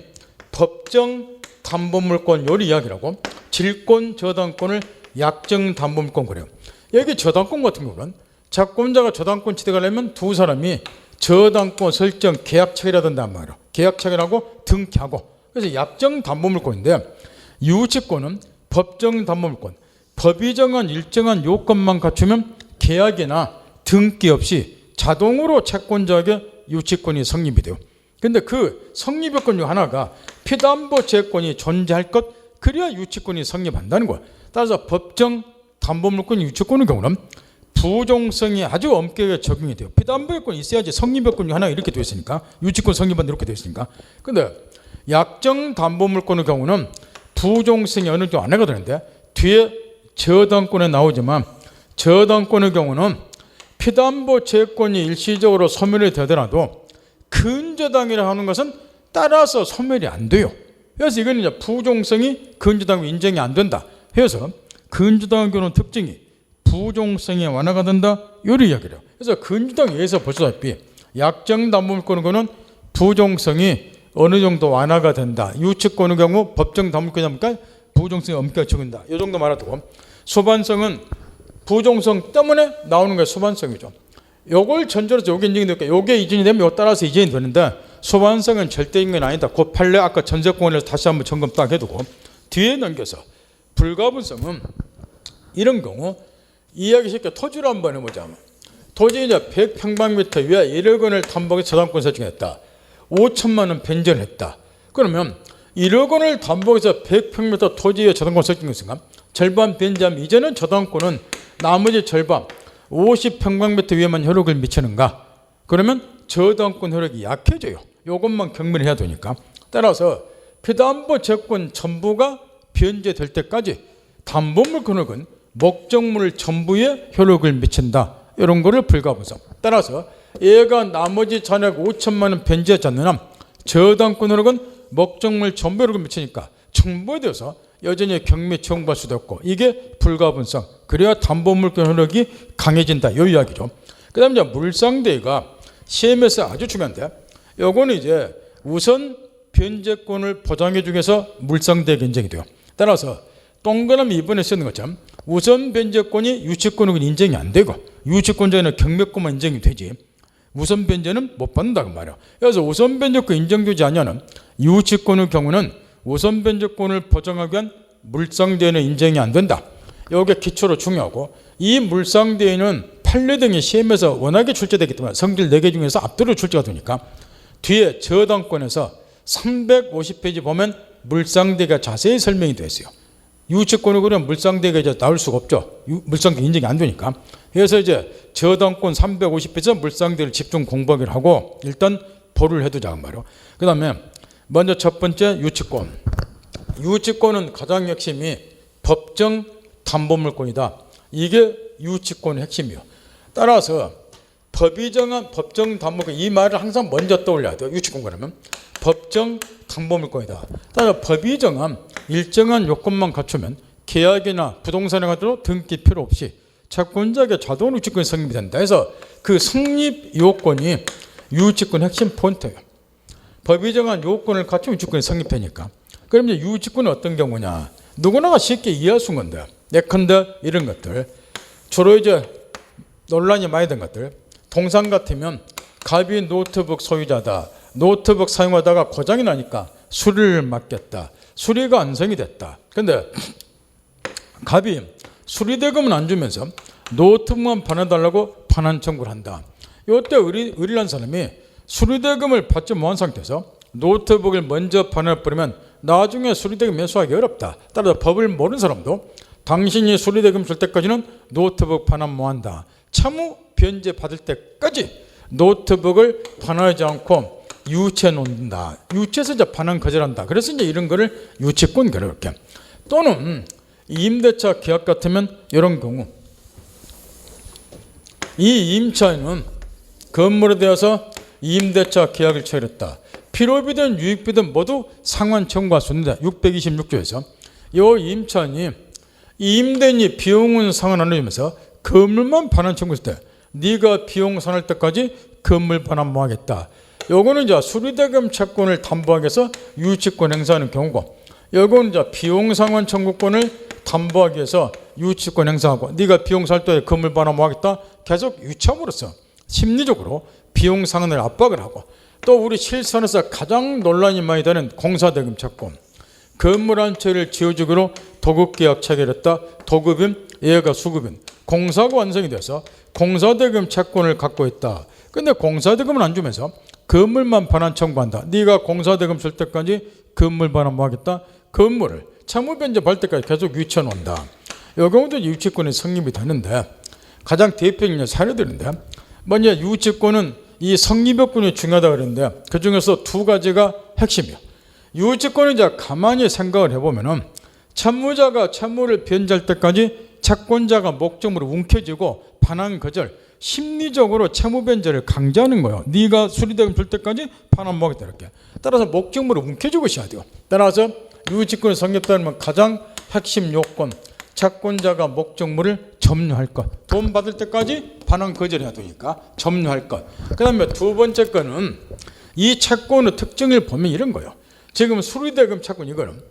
법정 담보물권 요리 이야기라고, 질권 저당권을 약정 담보물권 그래요. 여기 저당권 같은 경우는 채권자가 저당권 취득하려면 두 사람이 저당권 설정 계약체결이라든지 한 말이에요. 계약체결하고 등기하고. 그래서 약정 담보물권인데 유치권은 법정 담보물권. 법이 정한 일정한 요건만 갖추면 계약이나 등기 없이 자동으로 채권자에게 유치권이 성립이 돼요. 근데 그 성립 요건 중 하나가 피담보 채권이 존재할 것, 그래야 유치권이 성립한다는 거야. 따라서 법정 담보물권 유치권의 경우는 부종성이 아주 엄격하게 적용이 돼요. 피담보 요건이 있어야지 성립 요건 중 하나 이렇게 되어 있으니까, 유치권 성립한다 이렇게 되어 있으니까. 근데 약정 담보물권의 경우는 부종성이 어느 정도 안 하거든요. 뒤에 저당권에 나오지만 저당권의 경우는 피담보 채권이 일시적으로 소멸이 되더라도 근저당이라 하는 것은 따라서 소멸이 안 돼요. 그래서 이건 이제 부종성이 근저당으로 인정이 안 된다. 그래서 근저당의 경우는 특징이 부종성이 완화가 된다. 이런 이야기를 해요. 그래서 근저당에서 보시다시피 약정담보물권은 부종성이 어느 정도 완화가 된다. 유치권의 경우 법정 담보물권이니까 부종성이 엄격히 적용된다. 이 정도 말하고 소반성은 부종성 때문에 나오는 게 소반성이죠. 요걸 전제로 해서 요게 인정이 되니까 요게 이전이 되면 요 따라서 이전이 되는데 소반성은 절대인 건 아니다. 그 판례 아까 전세권에서 다시 한번 점검 딱 해두고 뒤에 넘겨서 불가분성은 이런 경우 이야기 쉽게 토지로 한번 해보자. 토지 이제 100평방미터 위에 1억 원을 담보해서 저당권 설정했다. 5천만 원 변제를 했다. 그러면 1억 원을 담보해서 100평미터 토지에 저당권 설정했으니까 절반 변제하면 이제는 저당권은 나머지 절반 50평방미터 위에만 효력을 미치는가? 그러면 저당권 효력이 약해져요. 이것만 경밀해야 되니까. 따라서 피담보 채권 전부가 변제될 때까지 담보물권은 목적물 전부에 효력을 미친다. 이런 거를 불가분성. 따라서 얘가 나머지 잔액 5천만 원 변제하지 않는 한 저당권 효력은 목적물 전부에 효력을 미치니까 정부에 대해서 여전히 경매 청구할 수도 없고 이게 불가분성. 그래야 담보물권 효력이 강해진다. 이 이야기죠. 그 다음에 물상대가 시험에서 아주 중요한데 요거는 이제 우선 변제권을 보장해 중에서 물상대가 인정이 돼요. 따라서 동그라미 2번에 쓰는 것처럼 우선 변제권이 유치권은 인정이 안 되고 유치권자는 경매권만 인정이 되지 우선 변제는 못 받는다고 말이야. 그래서 우선 변제권 인정되지 않으면 유치권의 경우는 우선 변제권을 보장하기 위한 물상대는 인정이 안 된다. 이게 기초로 중요하고 이 물상대는 판례 등의 시험에서 워낙에 출제되기 때문에 성질 4개 중에서 압도로 출제가 되니까 뒤에 저당권에서 350페이지 보면 물상대가 자세히 설명이 되어 있어요. 유치권을 그러면 물상대가 이제 나올 수가 없죠. 물상대 인정이 안 되니까. 그래서 이제 저당권 350페이지에서 물상대를 집중 공부하기를 하고 일단 보류를 해두자 말이에요. 그 다음에 먼저 첫 번째 유치권. 유치권은 가장 핵심이 법정 담보물권이다. 이게 유치권의 핵심이에요. 따라서 법이 정한 법정 담보물권 이 말을 항상 먼저 떠올려야 돼요. 유치권 그러면 법정 담보물권이다. 따라서 법이 정한 일정한 요건만 갖추면 계약이나 부동산에 가도 등기 필요 없이 채권자에게 자동으로 유치권이 성립이 된다. 그래서 그 성립 요건이 유치권 핵심 포인트예요. 법이 정한 요건을 갖추면 유치권이 성립되니까. 그럼 이제 유치권은 어떤 경우냐? 누구나가 쉽게 이해할 수 있는 건데 예컨대 이런 것들 주로 이제 논란이 많이 된 것들 동상 같으면 갑이 노트북 소유자다. 노트북 사용하다가 고장이 나니까 수리를 맡겼다. 수리가 완성이 됐다. 그런데 갑이 수리대금은 안 주면서 노트북만 반환달라고 반환 청구를 한다. 이때 의리란 사람이 수리대금을 받지 못한 상태에서 노트북을 먼저 반환해버리면 나중에 수리대금 매수하기 어렵다. 따라서 법을 모르는 사람도 당신이 수리대금 줄 때까지는 노트북 반환 못한다. 차후 변제 받을 때까지 노트북을 반환하지 않고 유치해 놓는다. 유치해서 이제 반환 거절한다. 그래서 이제 이런 거를 유치권 그렇게. 또는 임대차 계약 같으면 이런 경우 이 임차인은 건물에 대해서 임대차 계약을 체결했다. 필요비든 유익비든 모두 상환 청구할 수 있는데 626조에서 이 임차인이 임대인이 비용은 상환 안 해주면서 건물만 반환 청구했을 때 네가 비용 상환할 때까지 건물 반환 뭐 하겠다. 요거는 이제 수리대금 채권을 담보하기 위해서 유치권 행사하는 경우고 요거는 이제 비용 상환 청구권을 담보하기 위해서 유치권 행사하고 네가 비용 상환할 때 건물 반환 뭐 하겠다. 계속 유치함으로써 심리적으로 비용 상환을 압박을 하고 또 우리 실선에서 가장 논란이 많이 되는 공사대금 채권 건물 한 채를 지어주기로 도급계약 체결했다. 도급인 얘가 수급인 공사가 완성이 돼서 공사대금 채권을 갖고 있다. 근데 공사대금은 안 주면서 건물만 반환 청구한다. 네가 공사대금 줄 때까지 건물 반환 뭐 하겠다. 건물을 채무변제 받을 때까지 계속 유치해 놓는다. 이 경우도 유치권이 성립이 되는데 가장 대표적인 사례들인데 먼저 유치권은 이 성립요건이 중요하다고 그랬는데 그중에서 두 가지가 핵심이에요. 유치권은 이제 가만히 생각을 해보면은 채무자가 채무를 변제할 때까지 채권자가 목적으로 움켜쥐고 반환 거절, 심리적으로 채무 변제를 강제하는 거예요. 네가 수리대금 줄 때까지 반환 먹겠다 이렇게. 따라서 목적으로 움켜쥐고 있어야 돼요. 따라서 유치권이 성립되면 가장 핵심 요건, 채권자가 목적물을 점유할 것. 돈 받을 때까지 반환 거절해야 되니까 점유할 것. 그 다음에 두 번째 거는 이 채권의 특징을 보면 이런 거예요. 지금 수리대금 채권 이거는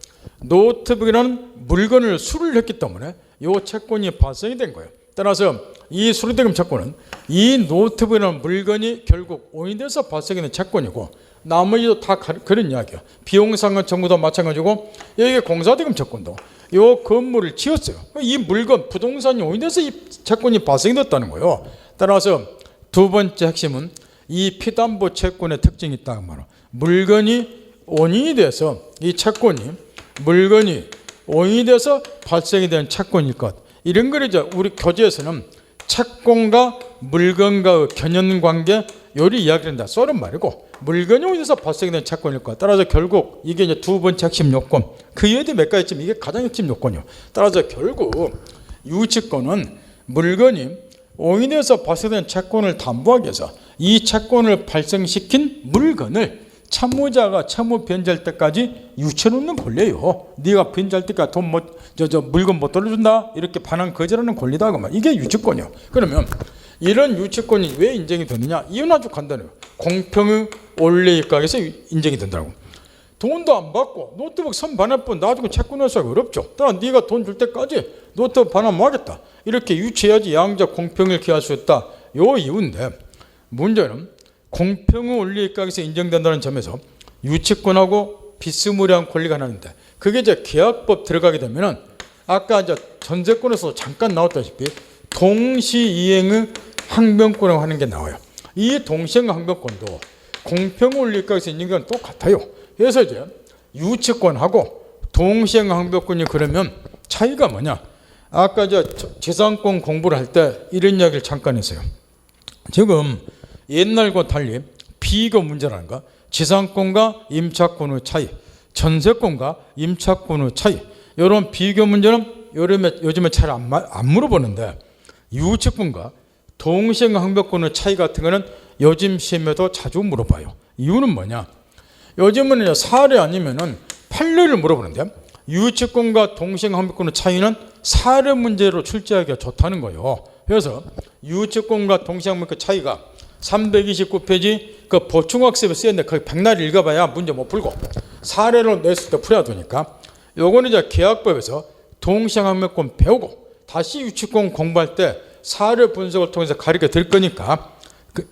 노트북이라는 물건을 수리를 했기 때문에 이 채권이 발생이 된 거예요. 따라서 이 수리대금 채권은 이 노트북이라는 물건이 결국 오인돼서 발생이 된 채권이고 나머지도 다 그런 이야기야. 비용상환 청구도 마찬가지고 여기 공사대금 채권도 이 건물을 지었어요. 이 물건 부동산이 오인돼서 이 채권이 발생이 됐다는 거예요. 따라서 두 번째 핵심은 이 피담보 채권의 특징이 있다는 말이에요. 물건이 원인이 돼서 이 채권이 물건이 원인이 돼서 발생이 된 채권일 것. 이런 걸 이제 우리 교재에서는 채권과 물건과의 견연관계 요리 이야기를 한다. 썰은 말이고 물건이 원인에서 발생이 된 채권일 것. 따라서 결국 이게 이제 두 번째 핵심 요건. 그 이외에도 몇 가지 있지만 이게 가장 핵심 요건이요. 따라서 결국 유치권은 물건이 원인에서 발생된 채권을 담보하기 위해서 이 채권을 발생시킨 물건을 채무자가 채무 변제할 때까지 유치해놓는 권리예요. 네가 변제할 때까지 물건 못 돌려준다 이렇게 반환 거절하는 권리다 그 말. 이게 유치권이요. 그러면 이런 유치권이 왜 인정이 되느냐? 이유는 아주 간단해요. 공평의 원리 입각에서 인정이 된다고. 돈도 안 받고 노트북 선 반환 분 나중에 채권 회수하기 어렵죠. 따라 네가 돈 줄 때까지 노트북 반환 뭐 하겠다 이렇게 유치해야지 양자 공평을 기할 수 있다. 요 이유인데 문제는 공평의 원리 입각에서 인정된다는 점에서 유치권하고 비스무리한 권리가 나는데 그게 이제 계약법 들어가게 되면은 아까 이제 전세권에서 잠깐 나왔다시피 동시이행의 항변권이라고 하는 게 나와요. 이 동시이행 항변권도 공평의 원리 입각에서 인정된 똑같아요. 그래서 이제 유치권하고 동시이행 항변권이 그러면 차이가 뭐냐? 아까 이제 재산권 공부를 할 때 이런 이야기를 잠깐 했어요. 지금 옛날과 달리 비교 문제라는 거, 지상권과 임차권의 차이, 전세권과 임차권의 차이, 이런 비교 문제는 요즘에 잘 안 물어보는데 유치권과 동시행 항변권의 차이 같은 거는 요즘 시험에도 자주 물어봐요. 이유는 뭐냐? 요즘은 사례 아니면은 판례를 물어보는데 유치권과 동시행 항변권의 차이는 사례 문제로 출제하기가 좋다는 거예요. 그래서 유치권과 동시행 항변권 차이가 329페이지 그 보충학습에 쓰였는데 거기 백날 읽어봐야 문제 못 풀고 사례로 냈을 때 풀어야 되니까 요거는 이제 계약법에서 동시행 항변권 배우고 다시 유치권 공부할 때 사례 분석을 통해서 가르쳐 드릴 거니까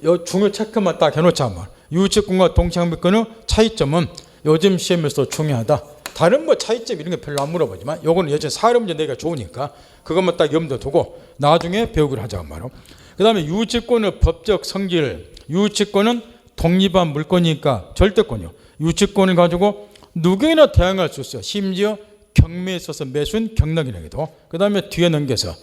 요 중요 체크만 딱 해놓자 한번. 유치권과 동시행 항변권의 차이점은 요즘 시험에서 중요하다. 다른 뭐 차이점 이런 게 별로 안 물어보지만 요거는 예전 사례 문제 내가 좋으니까 그것만 딱 염두에 두고 나중에 배우기로 하자고 말이에요. 그 다음에 유치권의 법적 성질, 유치권은 독립한 물권이니까 절대권이요. 유치권을 가지고 누구에나 대항할 수 있어요. 심지어 경매에 있어서 매수인 경락이라기도. 그 다음에 뒤에 넘겨서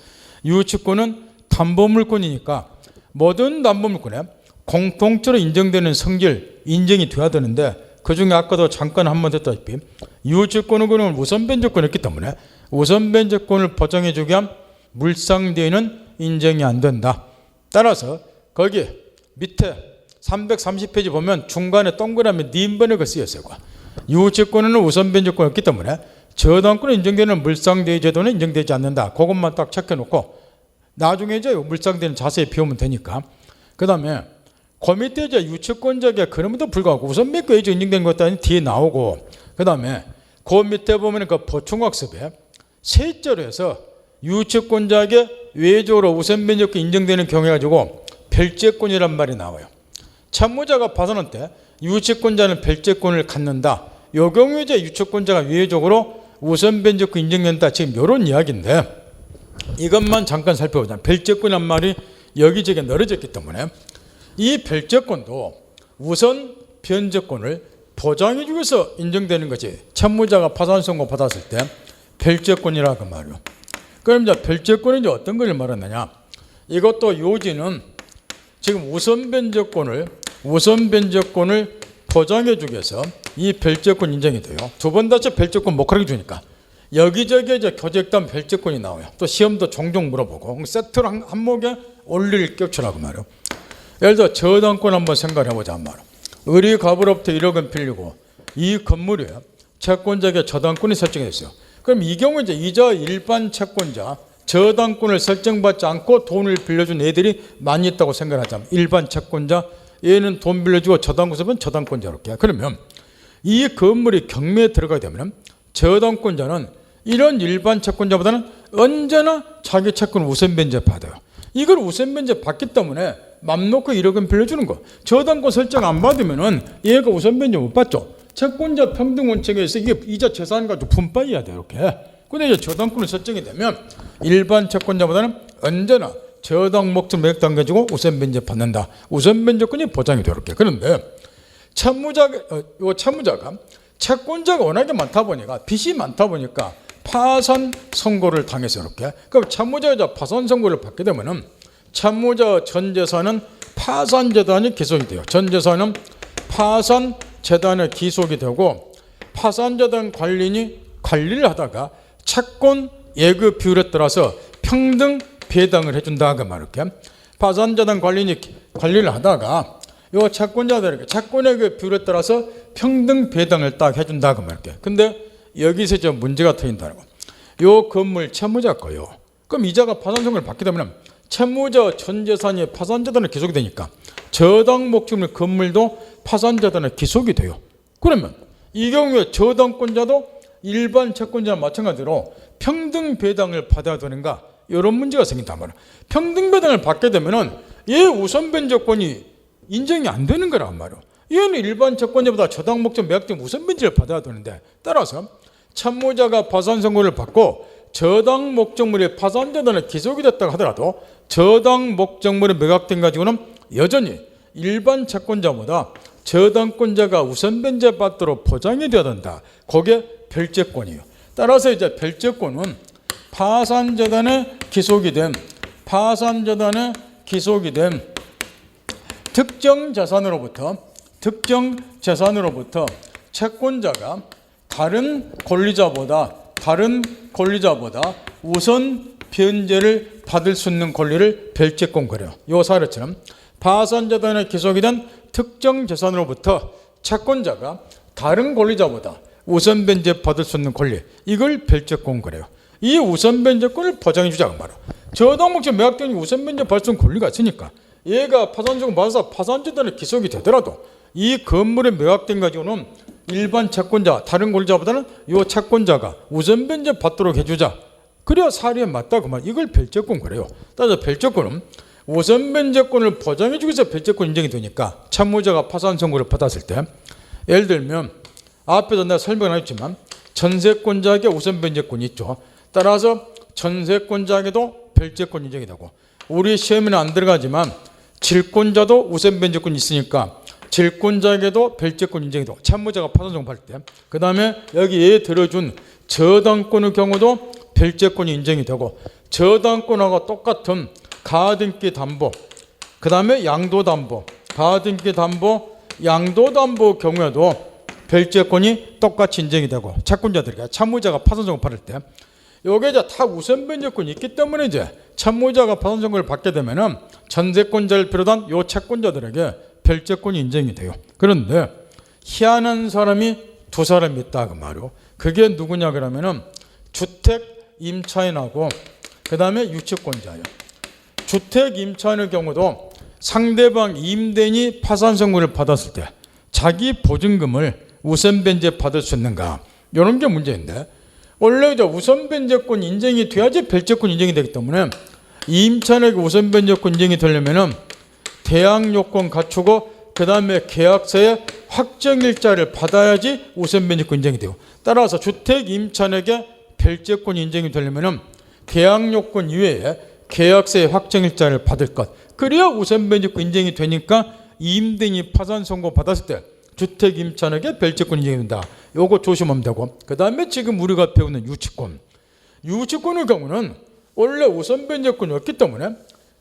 유치권은 담보물권이니까 모든 담보물권에 공통적으로 인정되는 성질, 인정이 돼야 되는데 그중에 아까도 잠깐 한번 했다시피 유치권은 우선 변제권이 있기 때문에 우선 변제권을 보장해 주기 위한 물상대에는 인정이 안 된다. 따라서 거기 밑에 330페이지 보면 중간에 동그라미 니은번역을 쓰였어요. 유치권은 우선 변제권이 있기 때문에 저당권에 인정되는 물상대의 제도는 인정되지 않는다. 그것만 딱 체크해놓고 나중에 이제 물상대는 자세히 배우면 되니까. 그 다음에 그 밑에 이제 유치권자가 그럼에도 불구하고 우선 변제권이 인정된 것도 뒤에 나오고 그 다음에 그 밑에 보면 그 보충학습에 세 절에서 유치권자에게 외적으로 우선 변제권이 인정되는 경우에 가지고 별제권이란 말이 나와요. 채무자가 파산할 때 유치권자는 별제권을 갖는다. 요 경우에 이제 유치권자가 외적으로 우선 변제권 인정된다. 지금 이런 이야기인데 이것만 잠깐 살펴보자. 별제권이란 말이 여기저기 늘어졌기 때문에 이 별제권도 우선 변제권을 보장해 주기 위해서 인정되는 거지. 채무자가 파산 선고 받았을 때 별제권이라고 말이요. 그럼 이제 별제권은 이제 어떤 걸 말하느냐? 이것도 요지는 지금 우선 변제권을 보장해주기 위해서 이 별채권 인정이 돼요. 두 번 다시 별채권 못 가르쳐 주니까 여기저기 이제 교재단 별채권이 나와요. 또 시험도 종종 물어보고 세트로 한목에 올릴 격추라고 말이에요. 예를 들어 저당권 한번 생각해보자 말이에요. 의리 가불업부터 1억 원 빌리고 이 건물에 채권자에게 저당권이 설정됐어요. 그럼 이 경우 이제 이자 일반 채권자 저당권을 설정받지 않고 돈을 빌려준 애들이 많이 있다고 생각하자면 일반 채권자 얘는 돈 빌려주고 저당권 쓰면 저당권자 이렇게. 그러면 이 건물이 경매에 들어가게 되면 저당권자는 이런 일반 채권자보다는 언제나 자기 채권을 우선 변제 받아요. 이걸 우선 변제 받기 때문에 맘 놓고 1억 원 빌려주는 거. 저당권 설정 안 받으면은 얘가 우선 변제 못 받죠. 채권자 평등 원칙에서 이게 이자 재산 가지고 분파해야 돼요. 이렇게. 근데 이제 저당권을 설정이 되면 일반 채권자보다는 언제나 저당 목적 매각 당겨지고 우선 변제 받는다. 우선 변제권이 보장이 돼요. 이렇게. 그런데 채무자가 채권자가 워낙에 많다 보니까 빚이 많다 보니까 파산 선고를 당해서 이렇게. 그럼 채무자가 파산 선고를 받게 되면은 채무자 전 재산은 파산 재단이 기속이 돼요. 전 재산은 파산 재단에 기속이 되고 파산 재단 관리를 하다가 채권 예금 비율에 따라서 평등 배당을 해준다 그 말 이렇게. 파산 재단 관리를 하다가 요 채권자들에게 채권의 비율에 따라서 평등 배당을 딱 해준다 그 말 이렇게. 근데 여기서 좀 문제가 터진다는 거. 요 건물 채무자 거요. 그럼 이자가 파산 선고를 받게 되면 채무자 전 재산이 파산 재단에 기속이 되니까 저당 목적물 건물도 파산 재단에 기속이 돼요. 그러면 이 경우에 저당권자도 일반 채권자와 마찬가지로 평등 배당을 받아야 되는가? 이런 문제가 생긴단 말이에요. 평등 배당을 받게 되면은 얘 우선 변제권이 인정이 안 되는 거란 말이에요. 얘는 일반 채권자보다 저당 목적 매각 등 우선 변제를 받아야 되는데 따라서 채무자가 파산 선고를 받고 저당 목적물이 파산 재단에 기속이 됐다고 하더라도 저당 목적물이 매각된 가지고는 여전히 일반 채권자보다 저당권자가 우선 변제 받도록 보장이 되어야 된다. 그게 별채권이에요. 따라서 이제 별채권은 파산 재단에 기속이 된 특정 재산으로부터 채권자가 다른 권리자보다 우선 변제를 받을 수 있는 권리를 별채권 그래요. 이 사례처럼 파산 재단에 기속이 된 특정 재산으로부터 채권자가 다른 권리자보다 우선 변제 받을 수 있는 권리, 이걸 별채권 그래요. 이 우선 변제권을 보장해 주자고 말이에요. 저당 목적 매각되니 우선 변제 받을 수 있는 권리가 있으니까 얘가 파산 선고 받아서 파산 재단에 기속이 되더라도 이 건물에 매각된 가지고는 일반 채권자, 다른 권리자보다는 이 채권자가 우선 변제 받도록 해주자. 그래야 사례에 맞다 그 말. 이걸 별채권 그래요. 따라서 별채권은 우선 변제권을 보장해 주기 위해서 별채권 인정이 되니까 채무자가 파산 선고를 받았을 때 예를 들면 앞에서 내가 설명을 했지만 전세권자에게 우선 변제권이 있죠. 따라서 전세권자에게도 별채권 인정이 되고 우리 시험에는 안 들어가지만 질권자도 우선 변제권이 있으니까 질권자에게도 별채권 인정이 되고 채무자가 파산 선고 받을 때 그 다음에 여기에 들어준 저당권의 경우도 별채권이 인정이 되고 저당권하고 똑같은 가등기 담보 그 다음에 양도담보 가등기 담보 양도담보 경우에도 별채권이 똑같이 인정이 되고 채권자들에게 채무자가 파산 선고 받을 때 요게 이제 다 우선 변제권이 있기 때문에 이제 채무자가 파산 선고를 받게 되면은 전세권자를 비롯한 요 채권자들에게 별채권이 인정이 돼요. 그런데 희한한 사람이 두 사람이 있다 그 말이요. 그게 누구냐 그러면은 주택 임차인하고 그 다음에 유치권자예요. 주택 임차인의 경우도 상대방 임대인이 파산 선고를 받았을 때 자기 보증금을 우선 변제 받을 수 있는가? 이런 게 문제인데 원래 이제 우선 변제권 인정이 돼야지 별채권 인정이 되기 때문에 임차인에게 우선 변제권 인정이 되려면은 대항 요건 갖추고 그 다음에 계약서에 확정일자를 받아야지 우선 변제권 인정이 돼요. 따라서 주택 임차인에게 별채권이 인정이 되려면은 대항 요건 이외에 계약서에 확정일자를 받을 것. 그래야 우선 변제권 인정이 되니까 임대인이 파산 선고 받았을 때 주택 임차인에게 별채권 인정이 된다. 요거 조심하면 되고 그 다음에 지금 우리가 배우는 유치권. 유치권의 경우는 원래 우선 변제권이 없기 때문에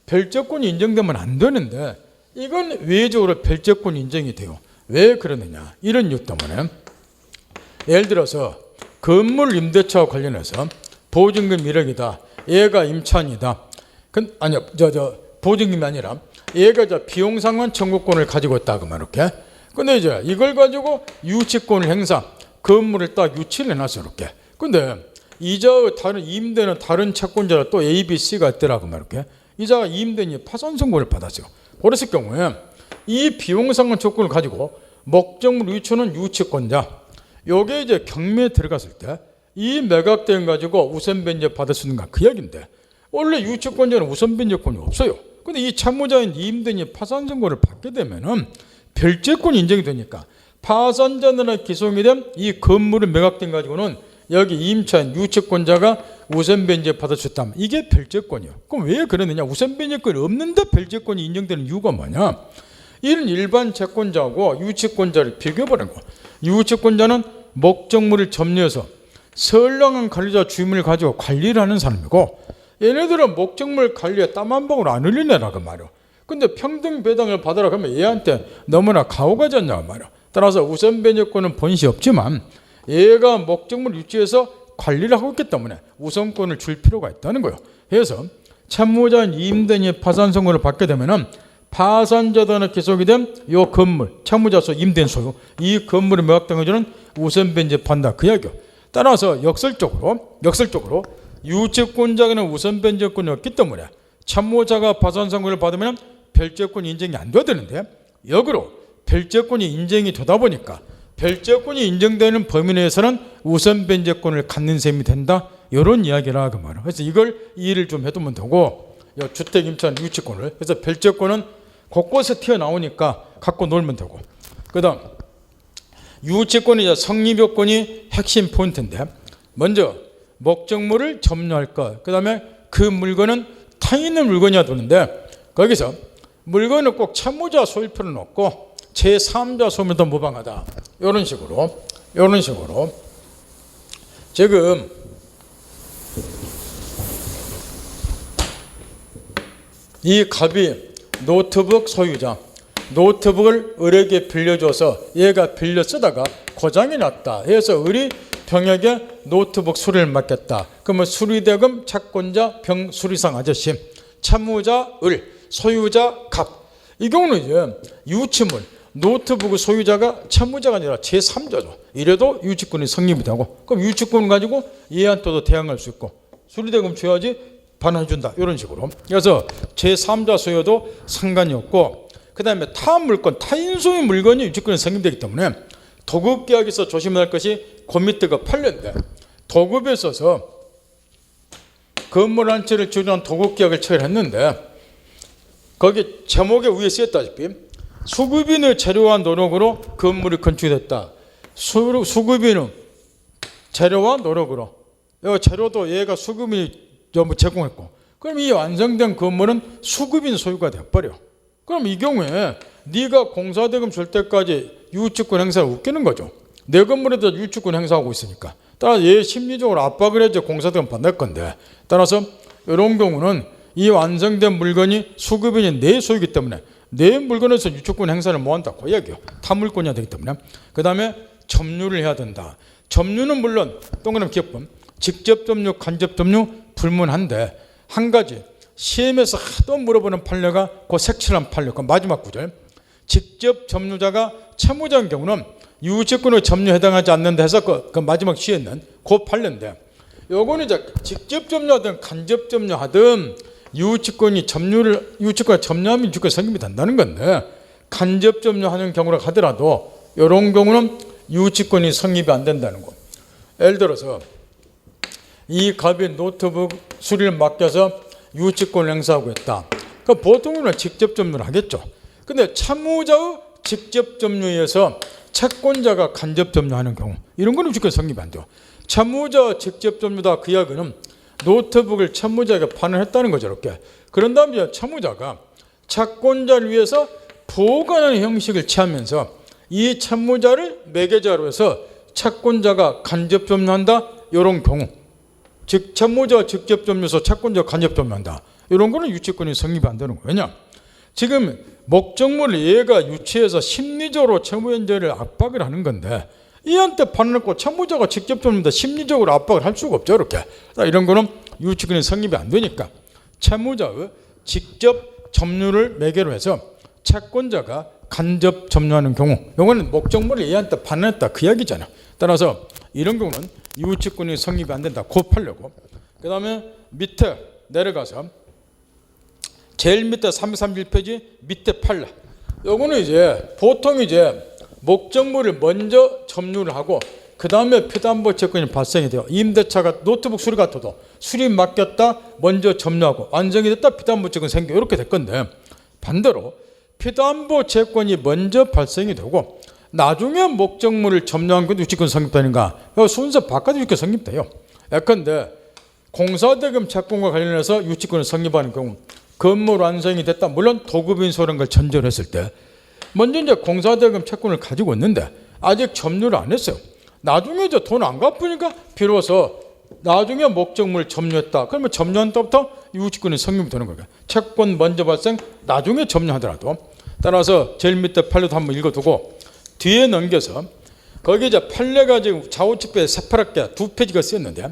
별채권이 인정되면 안 되는데 이건 외적으로 별채권이 인정이 돼요. 왜 그러느냐? 이런 이유 때문에 예를 들어서 건물 임대차와 관련해서 보증금 1억이다. 얘가 임차인이다. 아니요, 보증금이 아니라 얘가 비용상환 청구권을 가지고 있다. 그만 이렇게. 근데 이제 이걸 가지고 유치권을 행사, 건물을 딱 유치를 해놨어 이렇게. 근데 이자의 다른 임대는 다른 채권자가 또 A, B, C가 있더라고 이렇게. 이자가 임대인이 파산 선고를 받았어요. 그랬을 경우에 이 비용상환 조건을 가지고 목적물 유치는 유치권자. 요게 이제 경매에 들어갔을 때 이 매각대행 가지고 우선 변제 받을 수 있는가 그 이야기인데 원래 유치권자는 우선 변제권이 없어요. 근데 이 채무자인 임대인이 파산 선고를 받게 되면은 별채권이 인정이 되니까 파산자들은 기소이 된 이 건물을 매각된 가지고는 여기 임차인 유치권자가 우선 변제 받을 수 있다면 이게 별채권이에요. 그럼 왜 그러느냐? 우선 변제권이 없는데 별채권이 인정되는 이유가 뭐냐? 이런 일반 채권자하고 유치권자를 비교해보는 거. 유치권자는 목적물을 점유해서 선량한 관리자 주임을 가지고 관리를 하는 사람이고 얘네들은 목적물 관리에 땀 한 방울 안 흘리네라고 말이야. 근데 평등 배당을 받으라 그러면 얘한테 너무나 가오가지 않냐고 말이야. 따라서 우선 변제권은 본시 없지만 얘가 목적물 유치해서 관리를 하고 있기 때문에 우선권을 줄 필요가 있다는 거예요. 그래서 채무자인 임대인이 파산 선고를 받게 되면은 파산자단에 기속이 된 이 건물, 채무자소 임대인 소유, 이 건물의 매각된 거는 우선 변제 판다 그 이야기요. 따라서 역설적으로 유치권자는 우선 변제권이 없기 때문에 채무자가 파산 선고를 받으면 별채권 인정이 안 돼야 되는데 역으로 별채권이 인정이 되다 보니까 별채권이 인정되는 범위 내에서는 우선 변제권을 갖는 셈이 된다. 이런 이야기라 그 말이에요. 그래서 이걸 이해를 좀 해두면 되고 주택 임차인 유치권을 그래서 별채권은 곳곳에 튀어나오니까 갖고 놀면 되고 그다음 유치권이 성립 요건이 핵심 포인트인데 먼저 목적물을 점유할 것 그다음에 그 물건은 타인의 물건이어야 되는데 거기서 물건은 꼭 채무자 소유일 필요는 없고 제3자 소유도 무방하다. 이런 식으로 지금 이 갑이 노트북 소유자 노트북을 을에게 빌려줘서 얘가 빌려 쓰다가 고장이 났다 해서 을이 병에게 노트북 수리를 맡겼다. 그러면 수리대금 채권자 병 수리상 아저씨 채무자 을 소유자 갑. 이 경우는 이제 유치물 노트북 소유자가 채무자가 아니라 제3자죠. 이래도 유치권이 성립이 되고 그럼 유치권을 가지고 얘한테도 대항할 수 있고 수리대금 줘야지 반환해준다. 이런 식으로. 그래서 제3자 소유도 상관이 없고 그 다음에 타 물건, 타인 소유 물건이 유치권이 성립되기 때문에 도급계약에서 조심해야 할 것이 그 밑에가 8년대 도급에 있어서 건물 한 채를 주둔한 도급계약을 체결했는데 거기 제목에 위에 쓰였다시피 수급인의 재료와 노력으로 건물이 건축됐다. 수급인은 재료와 노력으로 재료도 얘가 수급인이 전부 제공했고 그럼 이 완성된 건물은 수급인 소유가 돼버려. 그럼 이 경우에 네가 공사대금 줄 때까지 유치권 행사를 웃기는 거죠. 내 건물에도 유치권 행사하고 있으니까. 따라서 얘 심리적으로 압박을 해서 공사대금 받을 건데 따라서 이런 경우는 이 완성된 물건이 수급인이 내 소유이기 때문에 내 물건에서 유치권 행사를 못한다. 그 이야기요. 타물권이 되기 때문에. 그 다음에 점유를 해야 된다. 점유는 물론 동그라미 기업법 직접 점유, 간접 점유 불문한데 한 가지 시험에서 하도 물어보는 판례가 그 색칠한 판례, 그 마지막 구절. 직접 점유자가 채무자인 경우는 유치권의 점유에 해당하지 않는다 해서 그 마지막 시에는 그 판례인데 요거는 이제 직접 점유하든 간접 점유하든 유치권이 점유하면 유치권이 성립이 된다는 건데 간접 점유하는 경우라 하더라도 이런 경우는 유치권이 성립이 안 된다는 거. 예를 들어서 이 갑이 노트북 수리를 맡겨서 유치권을 행사하고 있다. 그럼 보통은 직접 점유를 하겠죠. 근데 채무자의 직접 점유에서 채권자가 간접 점유하는 경우 이런 건 유치권 성립이 안 돼요. 채무자 직접 점유다 그 이야기는 노트북을 채무자에게 판을 거죠. 이렇게. 그런 다음에 채무자가 채권자를 위해서 보관하는 형식을 취하면서 이 채무자를 매개자로 해서 채권자가 간접 점유한다. 이런 경우 즉 채무자가 직접 점유해서 채권자가 간접 점유한다. 이런 거는 유치권이 성립이 안 되는 거예요. 왜냐? 지금 목적물을 얘가 유치해서 심리적으로 채무연재를 압박을 하는 건데 이한테 판을 채무자가 직접 줍니다. 심리적으로 압박을 할 수가 없죠. 이렇게 이런 거는 유치권이 성립이 안 되니까 채무자의 직접 점유를 매개로 해서 채권자가 간접 점유하는 경우 이거는 목적물을 얘한테 판했다 그 이야기잖아. 따라서 이런 경우는 유치권이 성립이 안 된다. 고 팔려고. 그 다음에 밑에 내려가서 제일 밑에 331페이지 밑에 팔라. 요거는 이제 보통 이제 목적물을 먼저 점유를 하고 그 다음에 피담보 채권이 발생이 돼요. 임대차가 노트북 수리 같아도 수리 맡겼다 먼저 점유하고 완성이 됐다 피담보 채권 생겨 이렇게 될 건데 반대로 피담보 채권이 먼저 발생이 되고 나중에 목적물을 점유한 것도 유치권 성립되는가? 순서 바꿔도 유치권 성립돼요. 예컨대 공사대금 채권과 관련해서 유치권을 성립하는 경우 건물 완성이 됐다. 물론 도급인수 이런 걸 전제로 했을 때 먼저 이제 공사대금 채권을 가지고 있는데 아직 점유를 안 했어요. 나중에 이제 돈 안 갚으니까 비로소 나중에 목적물 점유했다. 그러면 점유한 때부터 유치권이 성립이 되는 거예요. 채권 먼저 발생, 나중에 점유하더라도. 따라서 제일 밑에 판례도 한번 읽어두고 뒤에 넘겨서 거기 이제 판례가 지금 좌우측에 새파랗게 2페이지가 쓰였는데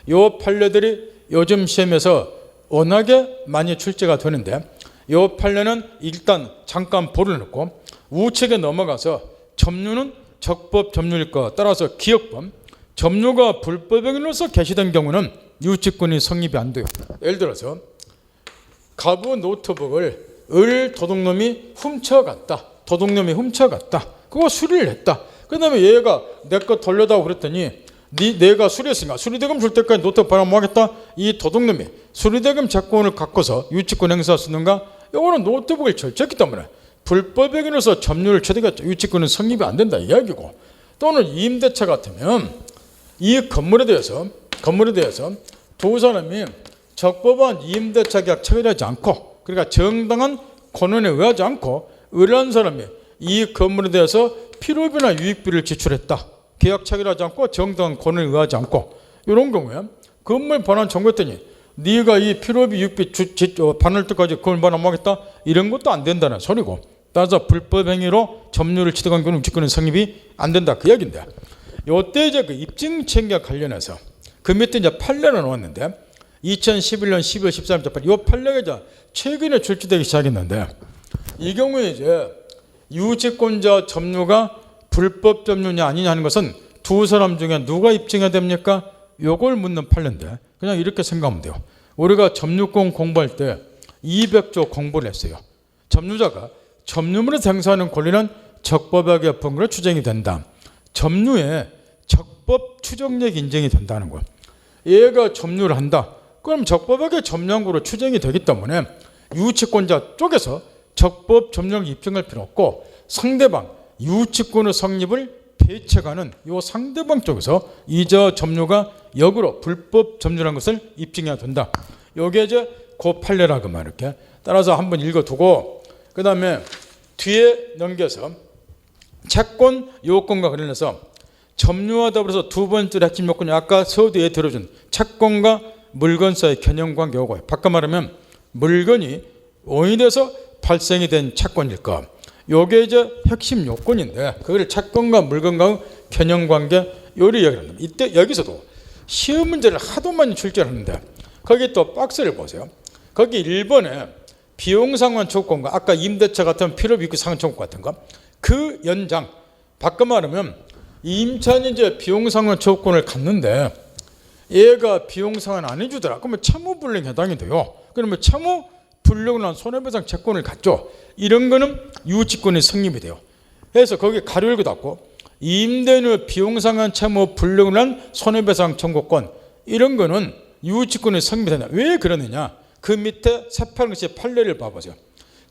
요 판례들이 요즘 시험에서 워낙에 많이 출제가 되는데 요 판례는 일단 잠깐 볼을 넣고 우측에 넘어가서 점유는 적법 점유일 것 따라서 기억범 점유가 불법행위로서 개시된 경우는 유치권이 성립이 안 돼요. 예를 들어서 가부 노트북을 도둑놈이 훔쳐갔다. 도둑놈이 훔쳐갔다. 그거 수리를 했다. 그 다음에 얘가 내 거 돌려다오 그랬더니 내가 수리했으니까 수리대금 줄 때까지 노트북 발행하겠다. 이 도둑놈이 수리대금 채권을 갖고서 유치권 행사할 수 있는가? 이거는 노트북을 절제했기 때문에 불법행위로서 점유를 취득했죠. 유치권은 성립이 안 된다 이야기고 또는 임대차 같으면 이 건물에 대해서 두 사람이 적법한 임대차 계약 체결하지 않고 그러니까 정당한 권한에 의하지 않고 의뢰한 사람이 이 건물에 대해서 필요비나 유익비를 지출했다. 계약 체결하지 않고 정당한 권한에 의하지 않고 이런 경우에 건물 반환 청구했더니 네가 이 필요비 유익비 반할 때까지 건물 반환하겠다 이런 것도 안 된다는 소리고 따라서 불법행위로 점유를 취득한 경우는 유치권은 성립이 안 된다 그 이야기인데 요때 이제 그 입증책과 관련해서 그 밑에 이제 판례가 나왔는데 2011년 12월 13일 재판 이 판례가 이제 최근에 출제되기 시작했는데 이 경우에 이제 유치권자 점유가 불법 점유냐 아니냐 하는 것은 두 사람 중에 누가 입증해야 됩니까? 요걸 묻는 판례인데 그냥 이렇게 생각하면 돼요. 우리가 점유권 공부할 때 200조 공부를 했어요. 점유자가 점유물에서 행사하는 권리는 적법하게 법률로 추정이 된다. 점유에 적법 추정력이 인정이 된다는 거예요. 얘가 점유를 한다. 그럼 적법하게 점유한 거로 추정이 되기 때문에 유치권자 쪽에서 적법 점유력을 입증할 필요 없고 상대방 유치권의 성립을 배척하는 이 상대방 쪽에서 이저 점유가 역으로 불법 점유라는 것을 입증해야 된다. 요게 이제 그 판례라고 말 이렇게 따라서 한번 읽어두고 그 다음에 뒤에 넘겨서 채권 요건과 관련해서 점유와 더불어서 두 번째 핵심 요건이 아까 서두에 들어준 채권과 물건 사이의 견형관계 요거예요. 바꿔 말하면 물건이 오인해서 발생이 된 채권일 것. 요게 이제 핵심 요건인데 그걸 채권과 물건과 견형관계 요리 이야기를 합니다. 이때 여기서도 시험 문제를 하도 많이 출제를 하는데 거기 또 박스를 보세요. 거기 1번에 비용상환 청구권과 아까 임대차 같은 필요비익 상환 청구 같은 거 그 연장 바꿔 말하면 임차인이 이제 비용상환 청구권을 갖는데 얘가 비용상환 안 해주더라. 그러면 채무불이행에 해당이 돼요. 그러면 채무불이행을 한 손해배상 채권을 갖죠. 이런 거는 유치권이 성립이 돼요. 그래서 거기 가로 열고 닫고 임대인의 비용상환 채무불이행을 한 손해배상 청구권 이런 거는 유치권이 성립이 된다. 왜 그러느냐? 그 밑에 새파란 것이 판례를 봐보세요.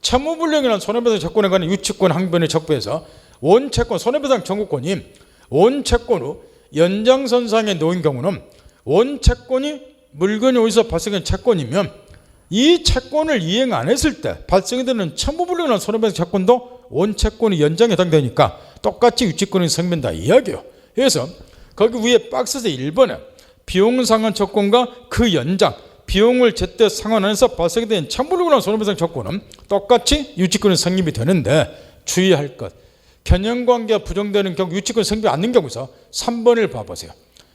채무불이행이라는 손해배상 채권에 관한 유치권 항변의 적부에서 원채권 손해배상 청구권이 원채권으로 연장선상에 놓인 경우는 원채권이 물건이 어디서 발생한 채권이면 이 채권을 이행 안 했을 때 발생이 되는 채무불이행이라는 손해배상 채권도 원채권이 연장에 해당되니까 똑같이 유치권이 성립된다 이야기예요. 그래서 거기 위에 박스에서 1번에 비용상환 채권과 그 연장 비용을 제때 상환 안에서 발생된 참물건이나 손해배상 조건은 똑같이 유치권이 성립이 되는데 주의할 것, 견연관계가 부정되는 경우 유치권 성립이 않는 경우에서 3번을 봐보세요.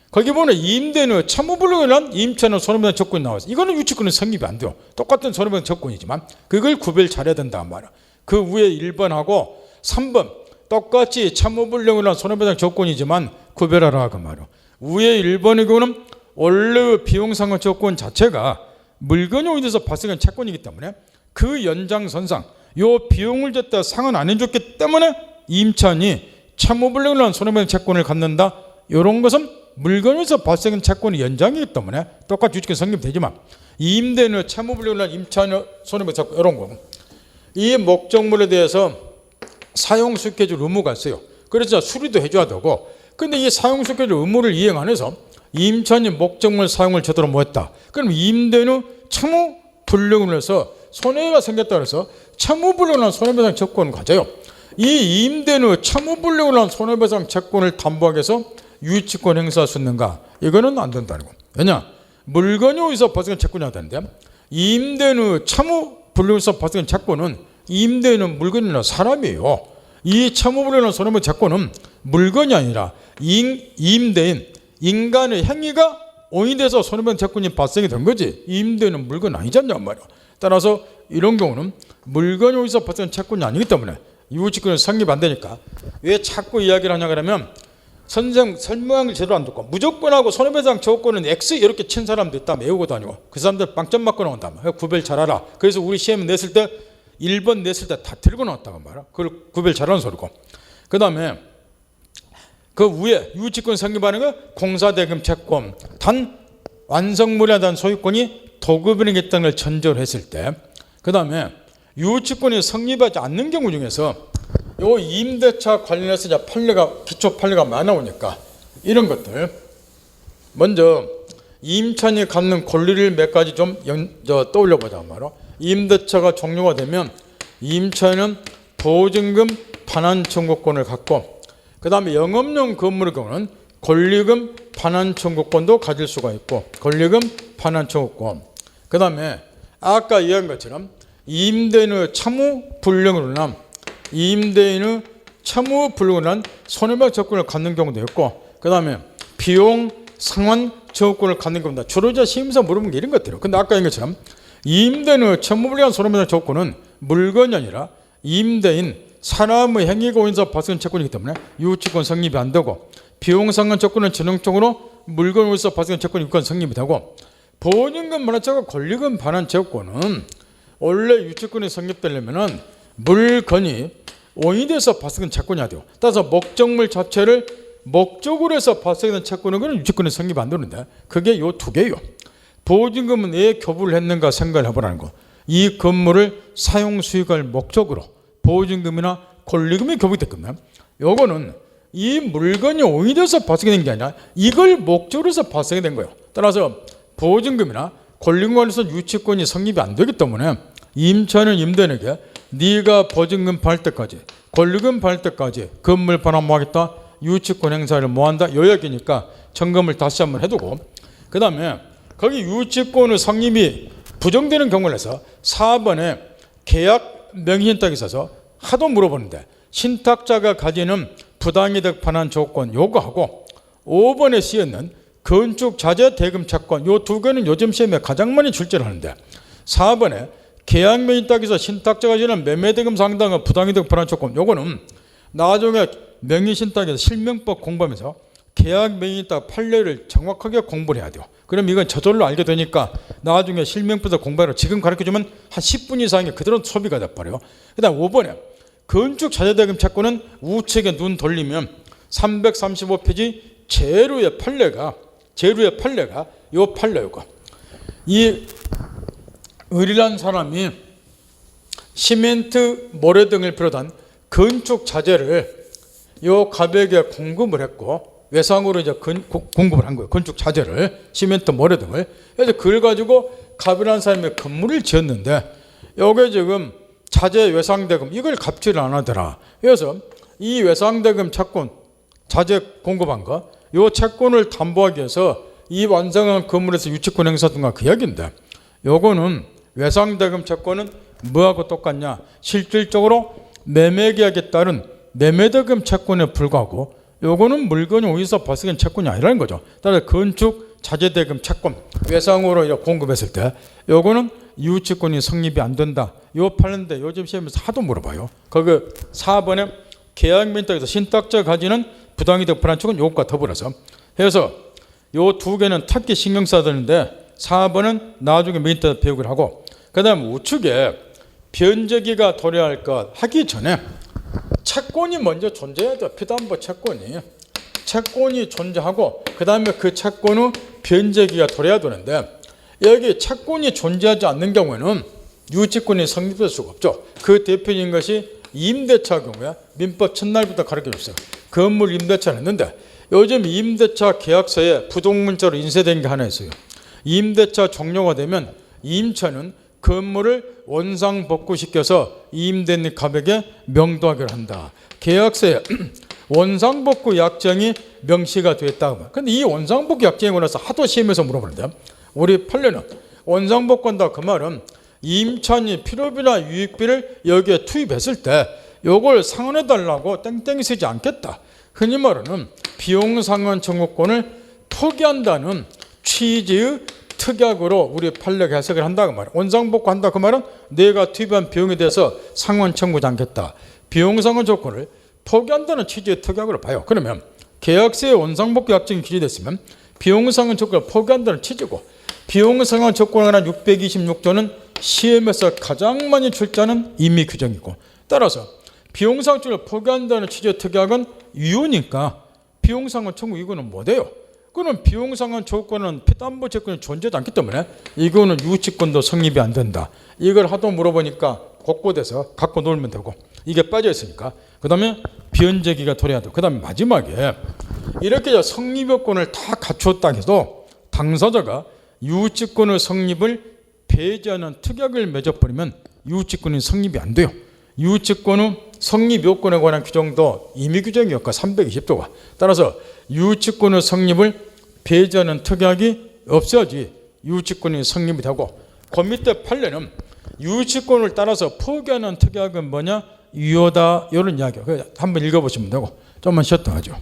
거기 보면 임대인 후 참무불능이란 임차는 손해배상 조건이 나와서 이거는 유치권은 성립이 안 돼요. 똑같은 손해배상 조건이지만 그걸 구별 잘해야 된단 말이야. 그 위에 1번하고 3번 똑같이 참무불능이란 손해배상 조건이지만 구별하라 그 말이야. 위에 1번의 경우는 원래 비용상환 조건 자체가 물건이 오인돼서 발생한 채권이기 때문에 그 연장선상 요 비용을 줬다 상환 안 해줬기 때문에 임차인이 참무불능이란 손해배상 채권을 갖는다. 이런 것은 물건에서 발생한 채권의 연장이기 때문에 똑같이 유치권 성립되지만 임대인의 참무불능이란 임차인의 손해배상 채권 이런 거 이 목적물에 대해서 사용수익해줄 의무가 있어요. 그래서 수리도 해줘야 되고 근데 이 사용수익해줄 의무를 이행 안 해서 임차인이 목적물 사용을 제대로 못했다. 그럼 임대인은 참무불능을 해서 손해가 생겼다 그래서 참무불능한 손해배상 채권을 가져요. 이 임대인의 참무불능한 손해배상 채권을 담보하기 위해서 유치권 행사할 수 있는가? 이거는 안 된다는 거. 왜냐? 물건이 어디서 발생한 채권이 야 되는데 임대인의 참무불능에서 발생한 채권은 임대인은 물건이나 사람이에요. 이 참무불능한 손해배상 채권은 물건이 아니라 임대인 인간의 행위가 오인돼서 손해배상 채권이 발생이 된 거지 임대인은 물건 아니잖냐 말이야. 따라서 이런 경우는 물건이 어디서 발생한 채권이 아니기 때문에 유치권은 성립 안 되니까 왜 자꾸 이야기를 하냐 그러면 선생 설명을 제대로 안 듣고 무조건하고 손해배상 조건은 X 이렇게 친 사람도 있다면 외우고 다니고 그 사람들 빵점 맞고 나온다면 구별 잘하라. 그래서 우리 시험 냈을 때 1번 냈을 때 다 들고 나왔다고 말이야. 그걸 구별 잘하는 소리고 그 다음에 그 위에 유치권 성립하는 거 공사대금 채권 단 완성물에 대한 소유권이 도급인에게 을 전제로 했을 때 그 다음에 유치권이 성립하지 않는 경우 중에서 요 임대차 관련해서 이제 판례가 기초 판례가 많이 나오니까 이런 것들 먼저 임차인이 갖는 권리를 몇 가지 좀 떠올려 보자 말이야. 임대차가 종료가 되면 임차인은 보증금 반환 청구권을 갖고 그 다음에 영업용 건물의 경우는 권리금 반환 청구권도 가질 수가 있고 권리금 반환 청구권 그 다음에 아까 이야기한 것처럼 임대인의 참무불능으로 난 임대인의 참무불능으로 난 손해배상 채권을 갖는 경우도 있고 그 다음에 비용 상환 청구권을 갖는 경우다. 주로 이제 시험에서 물어본 게 이런 것들이에요. 근데 아까 얘기한 것처럼 임대인의 참무불능한 손해배상 채권은 물건이 아니라 임대인 사람의 행위가 오인해서 발생한 채권이기 때문에 유치권 성립이 안 되고 비용 상환 채권은 전형적으로 물건으로서 발생한 채권이 유치권 성립이 되고 보증금 반환 채권, 권리금 반환 채권은 원래 유치권이 성립되려면은 물건이 오인돼서 발생한 채권이 돼요. 따라서 목적물 자체를 목적으로 해서 발생된 채권은 그는 유치권이 성립 안 되는데 그게 요 두 개예요. 보증금은 왜 교부를 했는가 생각을 해보라는 거. 이 건물을 사용 수익을 목적으로 보증금이나 권리금이 교부됐거든요. 요거는 이 물건이 오인돼서 발생된 게 아니라 이걸 목적으로 해서 발생이 된 거예요. 따라서 보증금이나 권리금관에서 유치권이 성립이 안 되기 때문에 임차인은 임대인에게 네가 보증금 받을 때까지 권리금 받을 때까지 건물 반환 뭐하겠다 유치권 행사를 뭐한다 요 얘기니까 점검을 다시 한번 해두고 그 다음에 거기 유치권의 성립이 부정되는 경우를 해서 4번에 계약 명의신탁이 있어서 하도 물어보는데 신탁자가 가지는 부당이득 반환 조건 요거하고 5번에 쓰여있는 건축자재 대금 채권 요 두 개는 요즘 시험에 가장 많이 출제를 하는데 4번에 계약 명의신탁에서 신탁자가 지는 매매대금 상당한 부당이득 반환 조건 요거는 나중에 명의신탁에서 실명법 공부하면서 계약 명의신탁 판례를 정확하게 공부를 해야 돼요. 그럼 이건 저절로 알게 되니까 나중에 실명법에서 공부하러 지금 가르쳐주면 한 10분 이상이 그대로 소비가 돼버려요. 그 다음 5번에 건축자재대금 채권은 우측에 눈 돌리면 335페이지 제로의 판례가 요 판례가 이 의리란 사람이 시멘트, 모래 등을 비롯한 건축 자재를 요 가백에 공급을 했고 외상으로 이제 공급을 한 거예요. 건축 자재를 시멘트, 모래 등을. 그래서 그걸 가지고 갑이라는 사람이 건물을 지었는데 요게 지금 자재 외상대금 이걸 갚지를 안 하더라. 그래서 이 외상대금 채권 자재 공급한 거 요 채권을 담보하기 위해서 이 완성한 건물에서 유치권 행사든가 그 이야기인데 요거는 외상대금 채권은 뭐하고 똑같냐? 실질적으로 매매계약에 따른 매매대금 채권에 불과하고 요거는 물건이 어디서 발생한 채권이 아니라는 거죠. 따라서 건축 자재대금 채권 외상으로 공급했을 때 요거는 이웃채권이 성립이 안 된다. 요 팔는데 요즘 시험에서 하도 물어봐요. 거기 4번에 계약 멘트에서 신탁자 가지는 부당이득 불안촉은 요것과 더불어서 해서 요 두 개는 특히 신경 써야 되는데 4번은 나중에 멘트 배우기를 하고 그 다음 우측에 변제기가 도래할 것 하기 전에 채권이 먼저 존재해야 돼. 피담보 채권이 존재하고 그 다음에 그 채권 후 변제기가 도래해야 되는데 여기 채권이 존재하지 않는 경우에는 유치권이 성립될 수가 없죠. 그 대표적인 것이 임대차 경우에 민법 첫날부터 가르쳐줬어요. 건물 임대차를 했는데 요즘 임대차 계약서에 부동문자로 인쇄된 게 하나 있어요. 임대차 종료가 되면 임차는 건물을 원상복구시켜서 임대인 가격에 명도하기로 한다. 계약서에 원상복구 약정이 명시가 됐다. 근데 이 원상복구 약정이고 나서 하도 시험에서 물어보는데 우리 판례는 원상복구한다 그 말은 임차인이 필요비나 유익비를 여기에 투입했을 때 요걸 상환해달라고 땡땡이 쓰지 않겠다. 흔히 말하는 비용상환 청구권을 포기한다는 취지의 특약으로 우리 판례 해석을 한다고 말이야. 원상복구 한다 그 말은 내가 투입한 비용에 대해서 상환 청구하지 않겠다. 비용상환 조건을 포기한다는 취지의 특약으로 봐요. 그러면 계약서에 원상복구 약정이 기재됐으면 비용상환 조건을 포기한다는 취지고 비용상환 조건에 관한 626조는 시험에서 가장 많이 출제하는 임의 규정이고 따라서 비용상환 조건을 포기한다는 취지의 특약은 유효니까 비용상환 청구 이거는 못해요. 그는 비용상환 조건은 피담보 채권이 존재하지 않기 때문에 이거는 유치권도 성립이 안 된다. 이걸 하도 물어보니까 곳곳에서 갖고 놀면 되고 이게 빠져 있으니까 그 다음에 변제기가 도래해야 되고 그 다음에 마지막에 이렇게 성립요건을 다 갖추었다 해도 당사자가 유치권의 성립을 배제하는 특약을 맺어버리면 유치권이 성립이 안 돼요. 유치권의 성립요건에 관한 규정도 임의 규정이었고 320조가 따라서 유치권의 성립을 배제하는 특약이 없어야지 유치권이 성립이 되고 그 밑에 판례는 유치권을 따라서 포기하는 특약은 뭐냐? 유효다 이런 이야기예요. 한번 읽어보시면 되고 좀만 쉬었다 하죠.